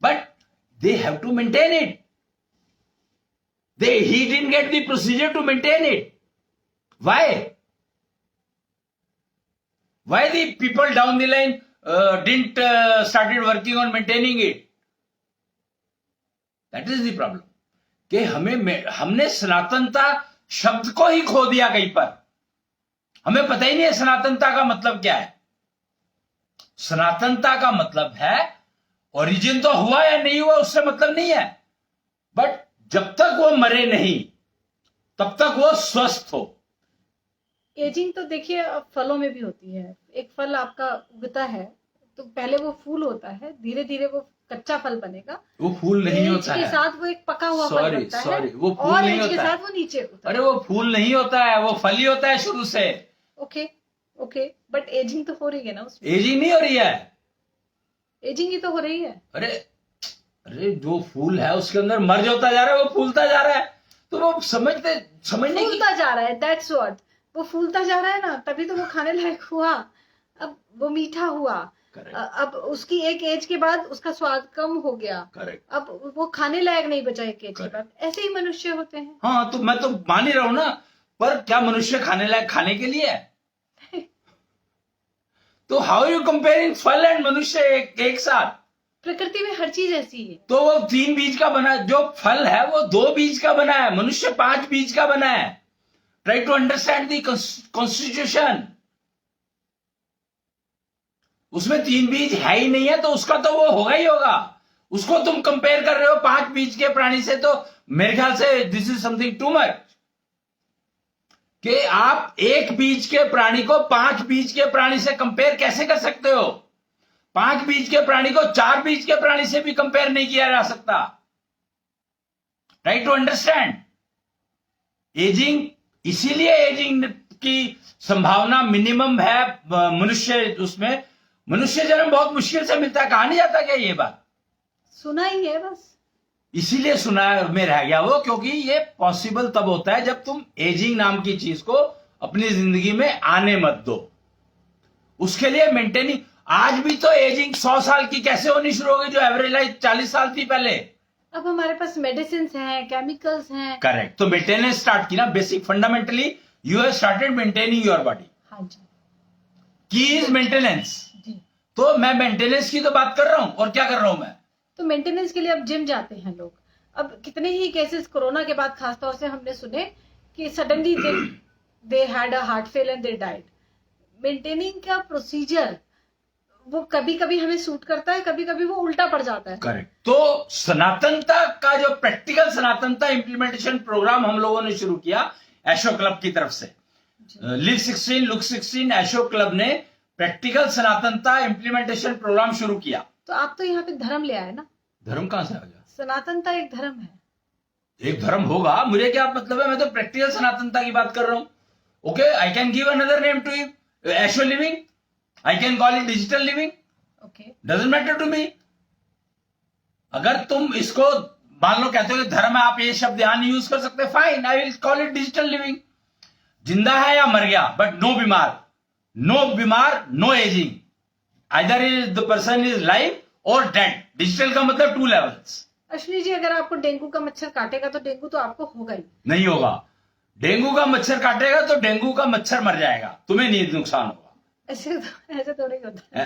but they have to maintain it. He didn't get the procedure to maintain it. Why the people down the line didn't started working on maintaining it? That is the problem. कि हमने सनातनता शब्द को ही खो दिया कहीं पर। हमें पता ही नहीं है सनातनता का मतलब क्या है। सनातनता का मतलब है ओरिजिन तो हुआ या नहीं हुआ उससे मतलब नहीं है, बट जब तक वो मरे नहीं तब तक वो स्वस्थ हो। एजिंग तो देखिए अब फलों में भी होती है। एक फल आपका उगता है तो पहले वो फूल होता है, धीरे धीरे वो कच्चा फल बनेगा। वो फूल नहीं होता है, के साथ वो एक पका हुआ फल बनता है, वो फूल और नहीं एज के होता है। साथ वो नीचे उतरता है। अरे वो फूल नहीं होता है, वो फल ही होता है शुरू से। ओके, बट एजिंग तो हो रही है ना उसमें। एजिंग नहीं हो रही है, एजिंग ही तो हो रही है। अरे जो फूल है उसके अंदर मर्ज होता जा रहा है, वो फूलता जा रहा है। तो वो समझने की फूलता जा रहा है, दैट्स व्हाट। वो फूलता जा रहा है ना, तभी तो वो खाने लायक हुआ। अब वो मीठा हुआ, अब उसकी एक एज के बाद उसका स्वाद कम हो गया। अब वो खाने लायक नहीं बचा एक एज के बाद। ऐसे ही मनुष्य होते हैं। हाँ, तो मैं तो मान ही रहा हूं ना, पर क्या मनुष्य खाने लायक खाने के लिए है? तो हाउ यू कंपेयरिंग फल एंड मनुष्य एक साथ? प्रकृति में हर चीज ऐसी है। तो वो 3 बीज का बना, जो फल है वो 2 बीज का बना है, मनुष्य 5 बीज का बना है। Try to understand the constitution. उसमें 3 बीज है ही नहीं है, तो उसका तो वो होगा ही होगा। उसको तुम कंपेयर कर रहे हो 5 बीज के प्राणी से, तो मेरे ख्याल से this is something too much. कि आप 1 बीज के प्राणी को 5 बीज के प्राणी से कंपेयर कैसे कर सकते हो? 5 बीज के प्राणी को 4 बीज के प्राणी से भी कंपेयर नहीं किया जा सकता। Try to understand. एजिंग, इसीलिए एजिंग की संभावना मिनिमम है मनुष्य, उसमें मनुष्य जन्म बहुत मुश्किल से मिलता है। कहा नहीं जाता क्या ये बात? सुना ही है बस, इसीलिए सुना में रह गया वो, क्योंकि ये पॉसिबल तब होता है जब तुम एजिंग नाम की चीज को अपनी जिंदगी में आने मत दो। उसके लिए मेंटेनिंग, आज भी तो एजिंग 100 साल की कैसे होनी शुरू हो गई, जो एवरेज लाइफ 40 साल थी पहले। अब हमारे पास मेडिसिन हैं, केमिकल्स हैं। करेक्ट। तो मेंटेनेंस स्टार्ट की ना, basic fundamentally you have started maintaining your body. हाँ जी, की इज मेंटेनेंस। जी। तो मैं मेंटेनेंस की तो बात कर रहा हूं, और क्या कर रहा हूं मैं? तो मेंटेनेंस के लिए अब जिम जाते हैं लोग। अब कितने ही केसेस कोरोना के बाद खासतौर से हमने सुने कि suddenly they had a heart fail and they died. Maintaining का प्रोसीजर वो कभी कभी हमें सूट करता है, कभी कभी वो उल्टा पड़ जाता है। करेक्ट। तो सनातनता का जो प्रैक्टिकल सनातनता इंप्लीमेंटेशन प्रोग्राम हम लोगों ने शुरू किया एशो क्लब की तरफ से। लिव 16 लुक 16 एशो क्लब ने प्रैक्टिकल सनातनता इंप्लीमेंटेशन प्रोग्राम शुरू किया। तो आप तो यहाँ पे धर्म ले आए ना। धर्म कहां से आ गया? सनातनता एक धर्म है। एक धर्म होगा, मुझे क्या मतलब है? मैं तो प्रैक्टिकल सनातनता की बात कर रहा हूं। Okay, I can give another name to it, Esho living, I can call it digital living, okay, doesn't matter to me. अगर तुम इसको मान लो कहते हो कि धर्म है, आप ये शब्द यहां नहीं यूज कर सकते, fine, I will call it digital living. जिंदा है या मर गया, बट नो बीमार, no ageing. Either is the person is live और डेड। डिजिटल का मतलब 2 लेवल्स। अश्विनी जी, अगर आपको डेंगू का मच्छर काटेगा तो डेंगू तो आपको होगा ही। नहीं होगा। डेंगू का मच्छर काटेगा तो डेंगू का मच्छर मर जाएगा, तुम्हें नहीं नुकसान होगा। ऐसे थोड़ी होता है।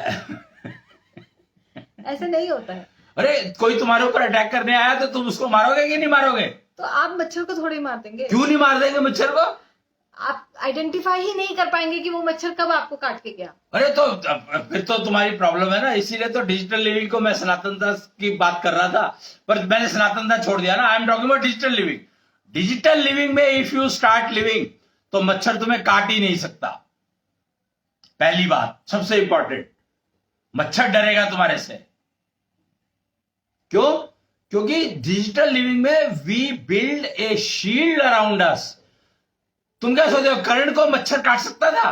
ऐसे नहीं होता है। अरे कोई तुम्हारे ऊपर अटैक करने आया तो तुम उसको मारोगे कि नहीं मारोगे? तो आप मच्छर को थोड़ी मार देंगे। क्यों नहीं मार देंगे मच्छर को? आप आइडेंटिफाई ही नहीं कर पाएंगे कि वो मच्छर कब आपको काट के गया। अरे तो फिर तो तुम्हारी प्रॉब्लम है ना। इसीलिए तो डिजिटल लिविंग को मैं सनातनता की बात कर रहा था, पर मैंने सनातनता छोड़ दिया ना। आई am talking about digital living. Digital living में इफ यू स्टार्ट लिविंग तो मच्छर तुम्हें काट ही नहीं सकता। पहली बात, सबसे इंपॉर्टेंट, मच्छर डरेगा तुम्हारे से। क्यों? क्योंकि डिजिटल लिविंग में we build a shield around us. तुम क्या सोचते हो कर्ण को मच्छर काट सकता था?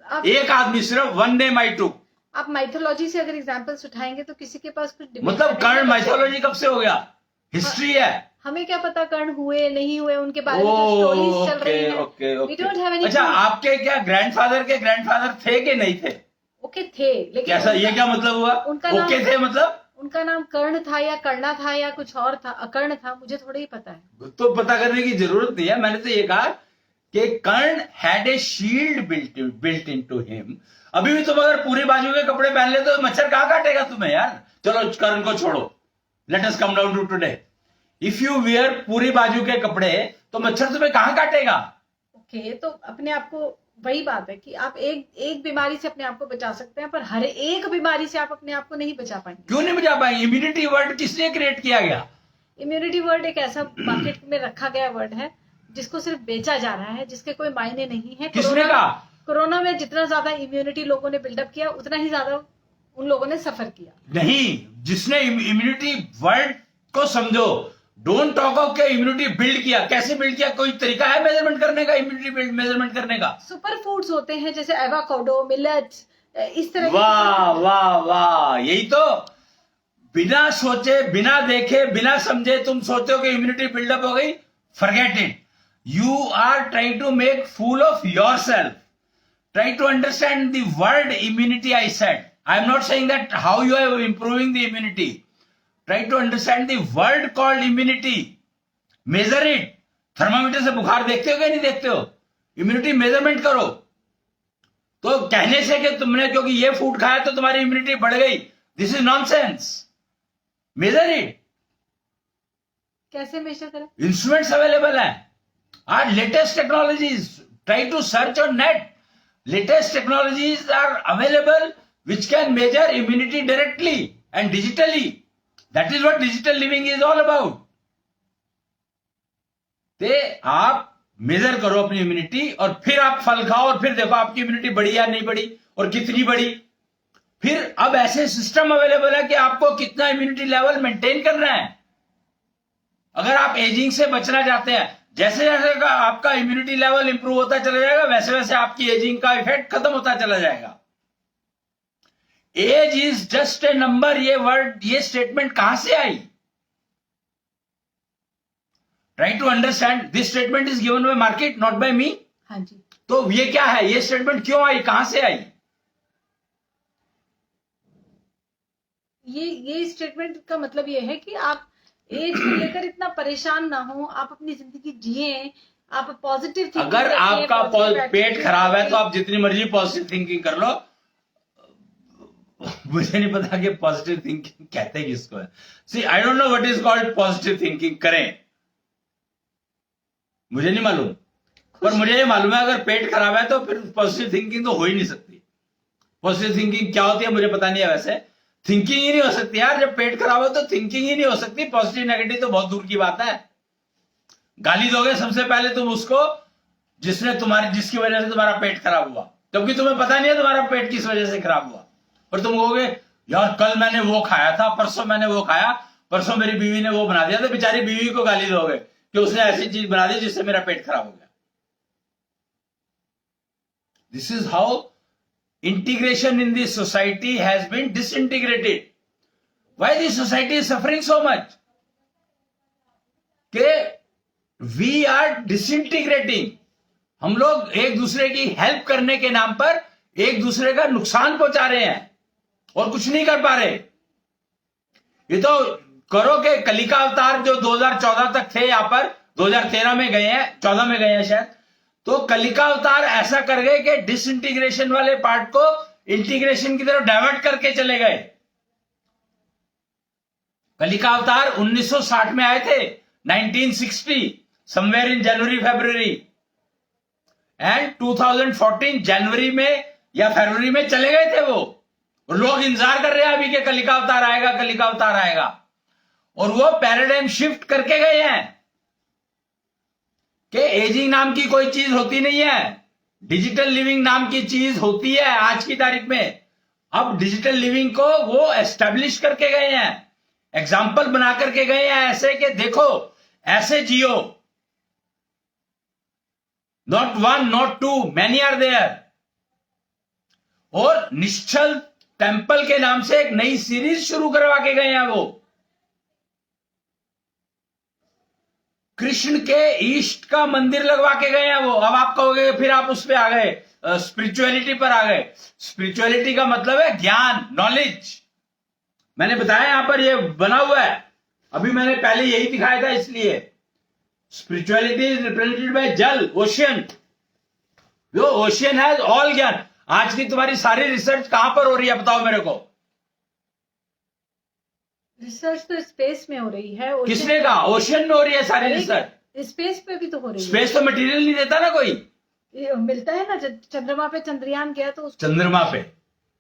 आप एक आदमी सिर्फ, वन डे माई टू। आप माइथोलॉजी से अगर एग्जांपल्स उठाएंगे तो किसी के पास कुछ debate मतलब करने का कर्ण बचा माइथोलॉजी कब से हो गया? हिस्ट्री है। हमें क्या पता कर्ण हुए नहीं हुए, उनके बारे में जो स्टोरीज चल रही हैं। Okay We don't have any अच्छा, proof. आपके क्या ग्रैंडफादर के ग्रैंडफादर थे कि नहीं थे? ओके थे, लेकिन कैसा, ये क्या मतलब हुआ? उनका नाम- ओके थे मतलब? उनका नाम कर्ण था या कर्णा था या कुछ और था, अकर्ण था, मुझे थोड़ा ही पता है। तो पता करने की जरूरत नहीं है। मैंने तो ये कहा कि Karna had a shield built into him. अभी भी तुम अगर पूरी बाजू के कपड़े पहन ले तो मच्छर कहां काटेगा तुम्हें यार? चलो कर्ण को छोड़ो, let us come down to today. If you wear पूरी बाजू के कपड़े तो मच्छर तुम्हें कहां काटेगा? ओके, तो अपने आप को, वही बात है कि आप एक बीमारी से अपने आप को बचा सकते हैं, पर हर एक बीमारी से आप अपने आप को नहीं बचा पाएंगे। क्यों नहीं बचा पाएंगे? इम्यूनिटी वर्ड किसने क्रिएट किया गया? इम्यूनिटी वर्ड एक ऐसा मार्केट में रखा गया वर्ड है जिसको सिर्फ बेचा जा रहा है, जिसके कोई मायने नहीं है। किसने कहा? कोरोना में जितना ज्यादा इम्यूनिटी लोगों ने बिल्डअप किया, उतना ही ज्यादा उन लोगों ने सफर किया। नहीं, जिसने इम्यूनिटी वर्ड को समझो। डोंट टॉक ऑफ के इम्यूनिटी बिल्ड किया। कैसे बिल्ड किया? कोई तरीका है मेजरमेंट करने का? इम्यूनिटी बिल्ड मेजरमेंट करने का? सुपर फूड्स होते हैं जैसे एवाकाडो, मिलेट्स, इस तरह वाह वाह वाह, यही तो। बिना सोचे, बिना देखे, बिना समझे तुम सोचते हो कि इम्यूनिटी बिल्डअप हो गई। Forget it. You are trying to make fool of yourself. Try to understand the word immunity I said. I am not saying that how you are improving the immunity. Try to understand the word called immunity. Measure it. Thermometer से बुखार देखते हो कि नहीं देखते हो? Immunity measurement करो। तो कहने से कि तुमने क्योंकि ये फूड खाया तो तुम्हारी इम्यूनिटी बढ़ गई, this is nonsense. Measure it. कैसे मेजर करें? इंस्ट्रूमेंट्स अवेलेबल है, आज latest technologies, try to search on net, latest technologies are available which can measure immunity directly and digitally. That is what digital living is all about. ते आप major करो अपनी immunity और फिर आप फल खाओ और फिर देखो आपकी इम्यूनिटी बढ़ी या नहीं बढ़ी और कितनी बढ़ी। फिर अब ऐसे सिस्टम अवेलेबल है कि आपको कितना इम्यूनिटी लेवल मेंटेन करना है। अगर आप एजिंग से बचना चाहते हैं, जैसे जैसे का आपका इम्यूनिटी लेवल इंप्रूव होता चला जाएगा वैसे वैसे आपकी एजिंग का इफेक्ट खत्म होता चला जाएगा। Age is just a number, ये वर्ड, ये स्टेटमेंट कहां से आई? Try to understand, this statement is given by market, not by me. हाँ जी। तो ये क्या है, ये स्टेटमेंट क्यों आई, कहां से आई? ये स्टेटमेंट का मतलब ये है कि आप एज को लेकर इतना परेशान ना हो, आप अपनी जिंदगी जिए, आप पॉजिटिव थिंकिंग। अगर आपका पेट खराब है तो आप जितनी मर्जी पॉजिटिव थिंकिंग कर लो। मुझे नहीं पता कि पॉजिटिव थिंकिंग कहते हैं किसको है। See I don't know what is called positive thinking. करें, मुझे नहीं मालूम, पर मुझे ये मालूम है अगर पेट खराब है तो फिर पॉजिटिव थिंकिंग तो हो ही नहीं सकती। पॉजिटिव थिंकिंग क्या होती है मुझे पता नहीं है, वैसे थिंकिंग ही नहीं हो सकती यार। जब पेट खराब हो तो थिंकिंग ही नहीं हो सकती। पॉजिटिव नेगेटिव तो बहुत दूर की बात है। गाली दोगे सबसे पहले तुम उसको जिसकी वजह से तुम्हारा पेट खराब हुआ, क्योंकि तुम्हें पता नहीं है तुम्हारा पेट किस वजह से खराब हुआ। और तुम कहोगे यार कल मैंने वो खाया था, परसों मैंने वो खाया, परसों मेरी बीवी ने वो बना दिया, तो बेचारी बीवी को गाली दोगे कि उसने ऐसी चीज बना दी जिससे मेरा पेट खराब हो गया। This is how integration in the society has been disintegrated. Why the society is suffering so much? कि we are disintegrating. हम लोग एक दूसरे की हेल्प करने के नाम पर एक दूसरे का नुकसान पहुंचा रहे हैं और कुछ नहीं कर पा रहे। ये तो करो कि कलिका अवतार जो 2014 तक थे यहां पर, 2013 में गए हैं, 14 में गए हैं शायद, तो कलिका अवतार ऐसा कर गए कि डिसइंटीग्रेशन वाले पार्ट को इंटीग्रेशन की तरफ डाइवर्ट करके चले गए। कलिका अवतार 1960 में आए थे, 1960 somewhere in January February, and 2014 जनवरी में या फरवरी में चले गए थे वो। और लोग इंतजार कर रहे हैं अभी कि कलिका अवतार आएगा, कलिका अवतार आएगा, और वो पैराडाइम शिफ्ट करके गए हैं कि एजिंग नाम की कोई चीज होती नहीं है, डिजिटल लिविंग नाम की चीज होती है आज की तारीख में। अब डिजिटल लिविंग को वो एस्टेब्लिश करके गए हैं, एग्जाम्पल बना करके गए हैं ऐसे कि देखो ऐसे जियो, not one not two, many are there. और निश्चल टेम्पल के नाम से एक नई सीरीज शुरू करवा के गए हैं वो। कृष्ण के ईष्ट का मंदिर लगवा के गए हैं वो। अब आप कहोगे फिर आप उस पे आ गए, स्पिरिचुअलिटी पर आ गए। स्पिरिचुअलिटी का मतलब है ज्ञान, नॉलेज। मैंने बताया यहां पर ये बना हुआ है, अभी मैंने पहले यही दिखाया था। इसलिए स्पिरिचुअलिटी इज रिप्रेजेंटेड बाय जल, ओशियन। जो ओशियन हैज ऑल ज्ञान। आज की तुम्हारी सारी रिसर्च कहां पर हो रही है बताओ मेरे को? रिसर्च तो स्पेस में हो रही है। किसने कहा? ओशियन में हो रही है सारी रिसर्च। स्पेस पे भी तो हो रही है। स्पेस तो मटेरियल नहीं देता ना कोई, मिलता है ना। चंद्रमा पे चंद्रयान गया तो चंद्रमा पे,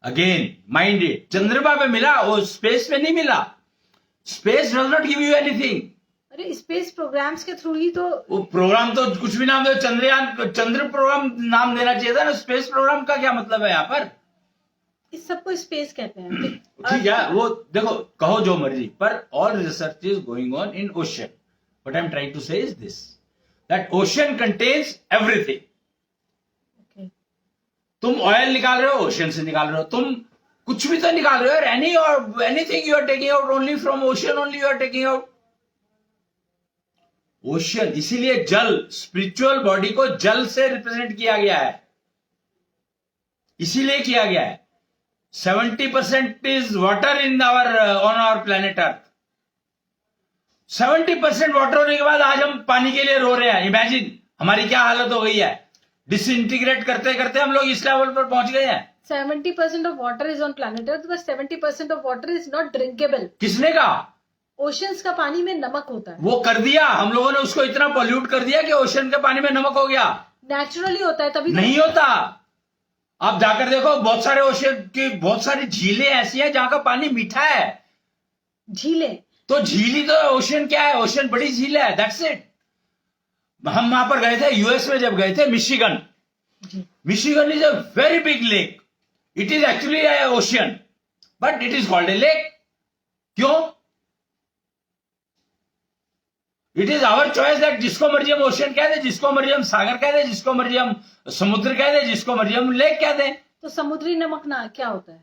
अगेन माइंड इट, चंद्रमा पे मिला, वो स्पेस पे नहीं मिला। Space does not give you anything. अरे स्पेस प्रोग्राम्स के थ्रू ही तो। वो प्रोग्राम तो कुछ भी नाम दो, चंद्रयान, चंद्र प्रोग्राम नाम देना चाहिए था ना। स्पेस प्रोग्राम का क्या मतलब है यहाँ पर? इस सबको स्पेस कहते हैं। ठीक है, वो देखो कहो जो मर्जी, पर all research is going on in ocean. What I am trying to say is this, that ocean contains everything. तुम ऑयल निकाल रहे हो, ओशन से निकाल रहे हो। तुम कुछ भी तो निकाल रहे हो, एनी और anything you are taking out only from ocean, only you are taking out ocean. इसीलिए जल, स्पिरिचुअल बॉडी को जल से रिप्रेजेंट किया गया है, इसीलिए किया गया है। 70% is water in our on our planet earth. 70% water होने के बाद आज हम पानी के लिए रो रहे हैं। इमेजिन हमारी क्या हालत हो गई है। डिसइंटीग्रेट करते करते हम लोग इस लेवल पर पहुंच गए हैं। 70% of water is on planet Earth, but 70% of water is not drinkable. किसने कहा? ओशंस का पानी में नमक होता है, वो कर दिया हम लोगों ने, उसको इतना पॉल्यूट कर दिया कि ओशन के पानी में नमक हो गया। नेचुरली होता है तभी तो। नहीं होता। आप जाकर देखो, बहुत सारे ओशन की बहुत सारी झीलें ऐसी हैं जहां का पानी मीठा है। झीलें तो झीली तो ओशन क्या है? ओशन बड़ी झील है, दैट्स इट। हम वहां पर गए थे यूएस में, जब गए थे Michigan. Michigan is a very big lake, it is actually a ocean but it is called a lake. क्यों? It is our choice that जिसको मर्जी हम ओशियन कह दें, जिसको मर्जी हम सागर कह दें, जिसको मर्जी हम समुद्र कह दें, जिसको मर्जी हम लेक कह दें। तो समुद्री नमक ना क्या होता है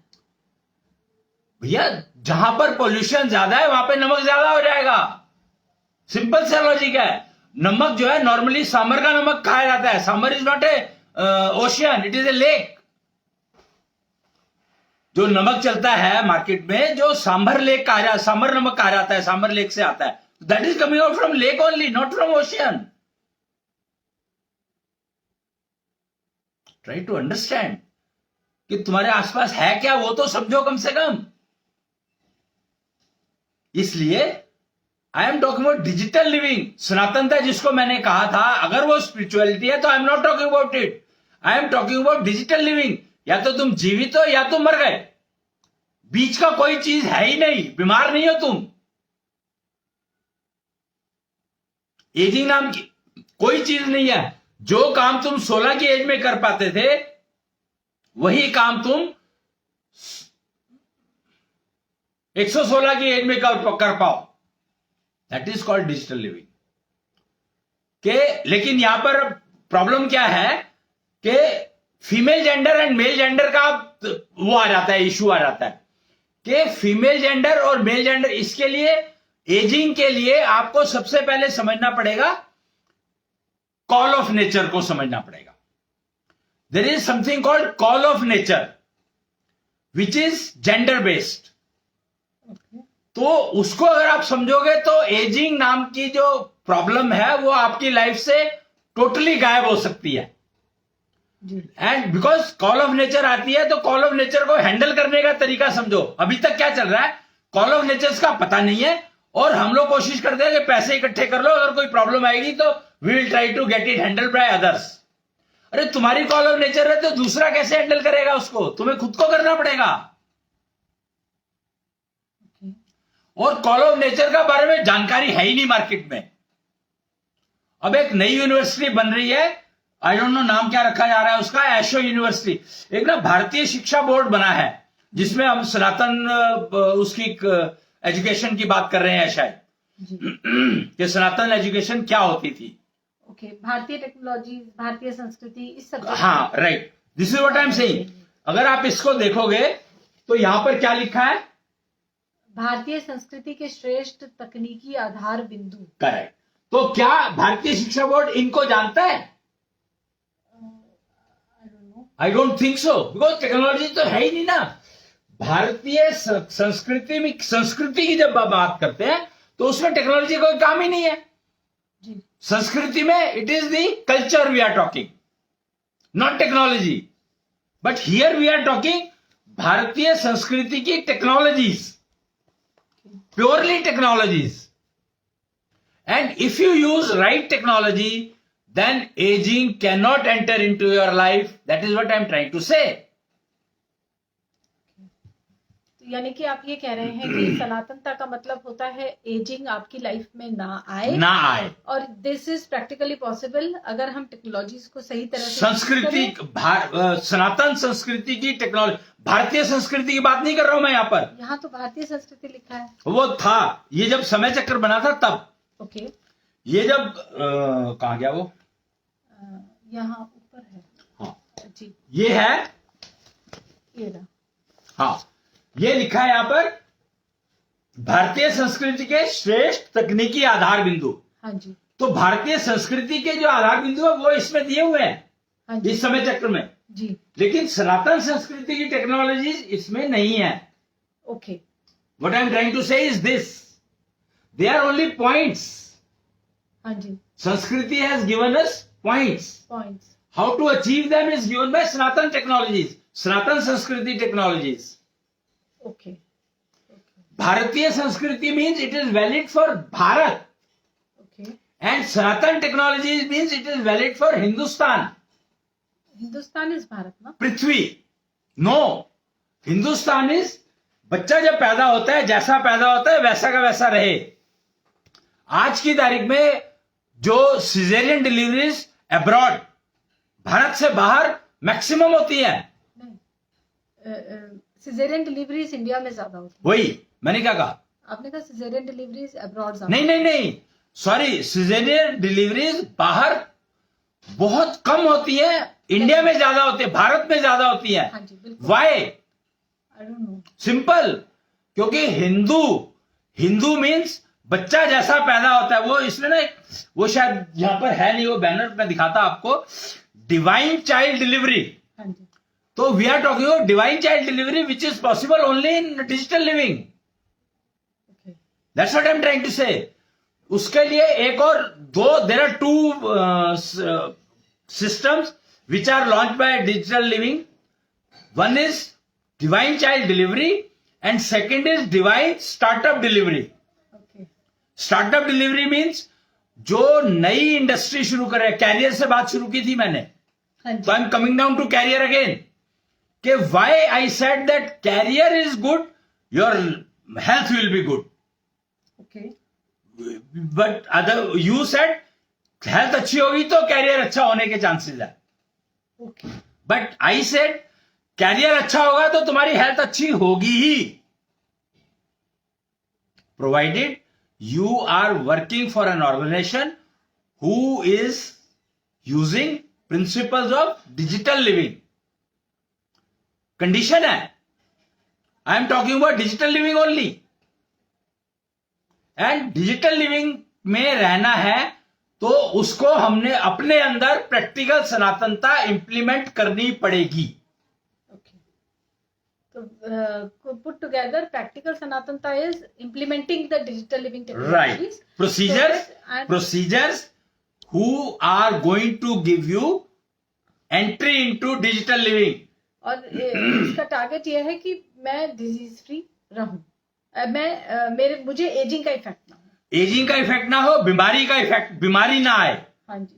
भैया? जहां पर पोल्यूशन ज्यादा है वहां पे नमक ज्यादा हो जाएगा। सिंपल सा लॉजिक है। नमक जो है नॉर्मली समर का नमक खाया जाता है। Summer is not A ocean, it is a lake. जो नमक चलता है मार्केट में, जो सांभर लेक कहा जाता है, सांभर नमक कहा जाता है, सांभर लेक से आता है, that is coming out from lake only, not from ocean. Try to understand कि तुम्हारे आसपास है क्या, वो तो समझो कम से कम। इसलिए I am talking about digital living. सनातनता जिसको मैंने कहा था, अगर वो स्पिरिचुअलिटी है तो I am not talking about it, I am talking about digital living. या तो तुम जीवित हो या तुम मर गए, बीच का कोई चीज है ही नहीं। बीमार नहीं हो तुम। एजिंग नाम की कोई चीज नहीं है। जो काम तुम 16 की एज में कर पाते थे, वही काम तुम 116 की एज में कर पाओ। That is called digital living. के लेकिन यहां पर प्रॉब्लम क्या है कि female gender and male gender का वो आ जाता है, इशू आ जाता है कि फीमेल जेंडर और मेल जेंडर। इसके लिए एजिंग के लिए आपको सबसे पहले समझना पड़ेगा, कॉल ऑफ नेचर को समझना पड़ेगा। There is something called call of nature which is gender based. तो उसको अगर आप समझोगे तो एजिंग नाम की जो प्रॉब्लम है वो आपकी लाइफ से टोटली गायब हो सकती है। And because call of nature आती है तो कॉल ऑफ नेचर को हैंडल करने का तरीका समझो। अभी तक क्या चल रहा है, कॉल ऑफ नेचर का पता नहीं है और हम लोग कोशिश करते हैं कि पैसे इकट्ठे कर लो, अगर कोई प्रॉब्लम आएगी तो we will try to get it handle by others. अरे तुम्हारी कॉल ऑफ नेचर है तो दूसरा कैसे हैंडल करेगा उसको? तुम्हें खुद को करना पड़ेगा। और कॉल ऑफ नेचर का बारे में जानकारी है ही नहीं मार्केट में। अब एक नई यूनिवर्सिटी बन रही है, आई डोंट नो नाम क्या रखा जा रहा है उसका, एशो यूनिवर्सिटी। एक ना भारतीय शिक्षा बोर्ड बना है जिसमें हम सनातन उसकी एजुकेशन की बात कर रहे हैं शायद, कि सनातन एजुकेशन क्या होती थी। ओके, भारतीय टेक्नोलॉजी, भारतीय संस्कृति, इस सब। हाँ right, this is what I am saying. अगर आप इसको देखोगे तो यहां पर क्या लिखा है, भारतीय संस्कृति के श्रेष्ठ तकनीकी आधार बिंदु। करेक्ट। तो क्या भारतीय शिक्षा बोर्ड इनको जानता है? I don't think so, because technology तो है ही नहीं ना। भारतीय संस्कृति में, संस्कृति की जब बात करते हैं तो उसमें टेक्नोलॉजी कोई काम ही नहीं है। संस्कृति में it is the culture we are talking, not technology. But here we are talking भारतीय संस्कृति की technologies, purely technologies. And if you use right technology, then aging cannot enter into your life. That is what I am trying to say. तो यानी कि आप ये कह रहे हैं कि सनातनता का मतलब होता है एजिंग आपकी लाइफ में ना आए, और दिस इज प्रैक्टिकली पॉसिबल अगर हम टेक्नोलॉजीज को सही तरह से संस्कृति, सनातन संस्कृति की टेक्नोलॉजी, भारतीय संस्कृति की बात नहीं कर रहा हूं मैं यहाँ पर। यहाँ तो भारतीय संस्कृति लिखा है। वो था, ये जब समय चक्र बना था तब। ओके, ये जब कहाँ गया वो, यहाँ ऊपर है। हाँ जी, ये है, ये रहा। हाँ ये लिखा है यहाँ पर, भारतीय संस्कृति के श्रेष्ठ तकनीकी आधार बिंदु। हाँ जी। तो भारतीय संस्कृति के जो आधार बिंदु है वो इसमें दिए हुए हैं। हाँ जी। इस समय चक्र में जी। लेकिन सनातन संस्कृति की टेक्नोलॉजी इसमें नहीं है। Okay, what I am trying to say is this, they are only points. हाँ जी। Sanskriti has given us points, How to achieve them is given by Sanatan technologies, Sanatan Sanskriti technologies. Okay. Bharatiya Sanskriti means it is valid for Bharat. Okay. And Sanatan technologies means it is valid for Hindustan. Hindustan is Bharat, na? Prithvi. No. Hindustan is बच्चा जब पैदा होता है जैसा पैदा होता है वैसा का वैसा रहे. आज की तारीख में जो सिजेरियन डिलीवरीज अब्रॉड भारत से बाहर मैक्सिमम होती है. सिजेरियन डिलीवरीज इंडिया में ज्यादा होती है. वही मैंने क्या कहा? आपने कहा सिजेरियन डिलीवरीज अब्रॉड. नहीं, सॉरी, सिजेरियन डिलीवरीज बाहर बहुत कम होती है, इंडिया में ज्यादा होती है, भारत में ज्यादा होती है. हाँ जी, बिल्कुल. Why? I don't know. Simple, क्योंकि हिंदू मीन्स बच्चा जैसा पैदा होता है. वो इसमें ना वो शायद यहां पर है नहीं, वो बैनर में दिखाता आपको, डिवाइन चाइल्ड डिलीवरी. हाँ जी. तो we are talking about divine child delivery which is possible only in digital living. That's what I am trying to say. उसके लिए एक और there are 2 systems which are launched by digital living. One is divine child delivery and second is divine startup delivery. Okay. Startup delivery means जो नई industry शुरू कर रहे हैं. कैरियर से बात शुरू की थी मैंने, तो I am coming down to career again. कि why I said that career is good, your health will be good. Okay. But other you said health अच्छी होगी तो कैरियर अच्छा होने के चांसेस है. Okay. But I said career अच्छा होगा तो तुम्हारी हेल्थ अच्छी होगी ही, provided you are working for an organisation who is using principles of digital living. Condition है, I am talking about digital living only. And digital living में रहना है तो उसको हमने अपने अंदर प्रैक्टिकल सनातनता इंप्लीमेंट करनी पड़ेगी. Okay. So, put together, practical Sanatanata is implementing the digital living technologies. Right. Procedures who are going to give you entry into digital living. और इसका टारगेट ये है कि मैं डिजीज फ्री रहूं. मुझे एजिंग का इफेक्ट ना हो. एजिंग का इफेक्ट ना हो, बीमारी ना आए. हाँ जी,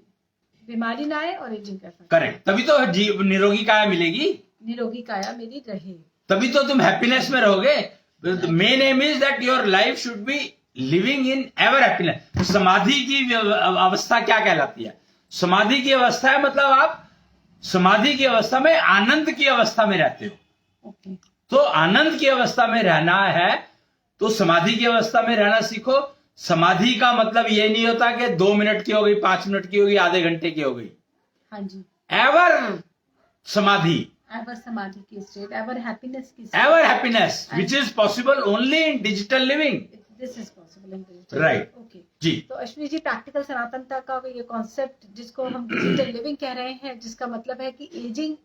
बीमारी ना आए और एजिंग का इफेक्ट. करेक्ट. तभी तो निरोगी काया मिलेगी, निरोगी काया मेरी रहे, तभी तो तुम हैप्पीनेस में रहोगे. Main M is that your life should be living in ever happiness. समाधि की अवस्था क्या कहलाती है? समाधि की अवस्था है मतलब आप समाधि की अवस्था में आनंद की अवस्था में रहते हो. Okay. तो आनंद की अवस्था में रहना है तो समाधि की अवस्था में रहना सीखो. समाधि का मतलब ये नहीं होता कि 2 मिनट की हो गई, 5 मिनट की हो गई, आधे घंटे की हो गई. हाँ जी. एवर समाधि, एवर समाधि की स्टेट, एवर हैप्पीनेस की state, ever happiness which is possible only in digital living. This is possible in digital. Right. Okay ji. तो अश्विनी जी, प्रैक्टिकल सनातनता का ये कॉन्सेप्ट जिसको हम डिजिटल लिविंग कह रहे हैं, जिसका मतलब है कि ageing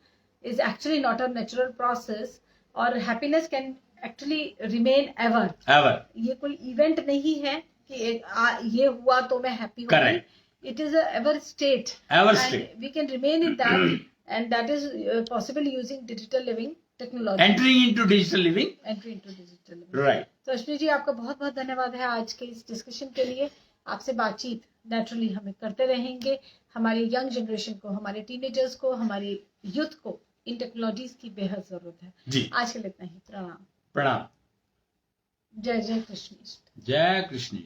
is actually not a natural process और happiness can actually remain ever. ये कोई इवेंट नहीं है कि ये हुआ तो मैं हैप्पी हो गई. It is a ever state. We can remain in that and that is possible using digital living technology. Entering into digital living. Right. तो अश्विनी जी, आपका बहुत बहुत धन्यवाद है आज के इस डिस्कशन के लिए. आपसे बातचीत नेचुरली हमें करते रहेंगे. हमारी यंग जनरेशन को, हमारे टीनेजर्स को, हमारे यूथ को इन टेक्नोलॉजीज की बेहद जरूरत है जी. आज के लिए इतना ही. प्रणाम. प्रणाम. जय जय कृष्ण. जय कृष्ण.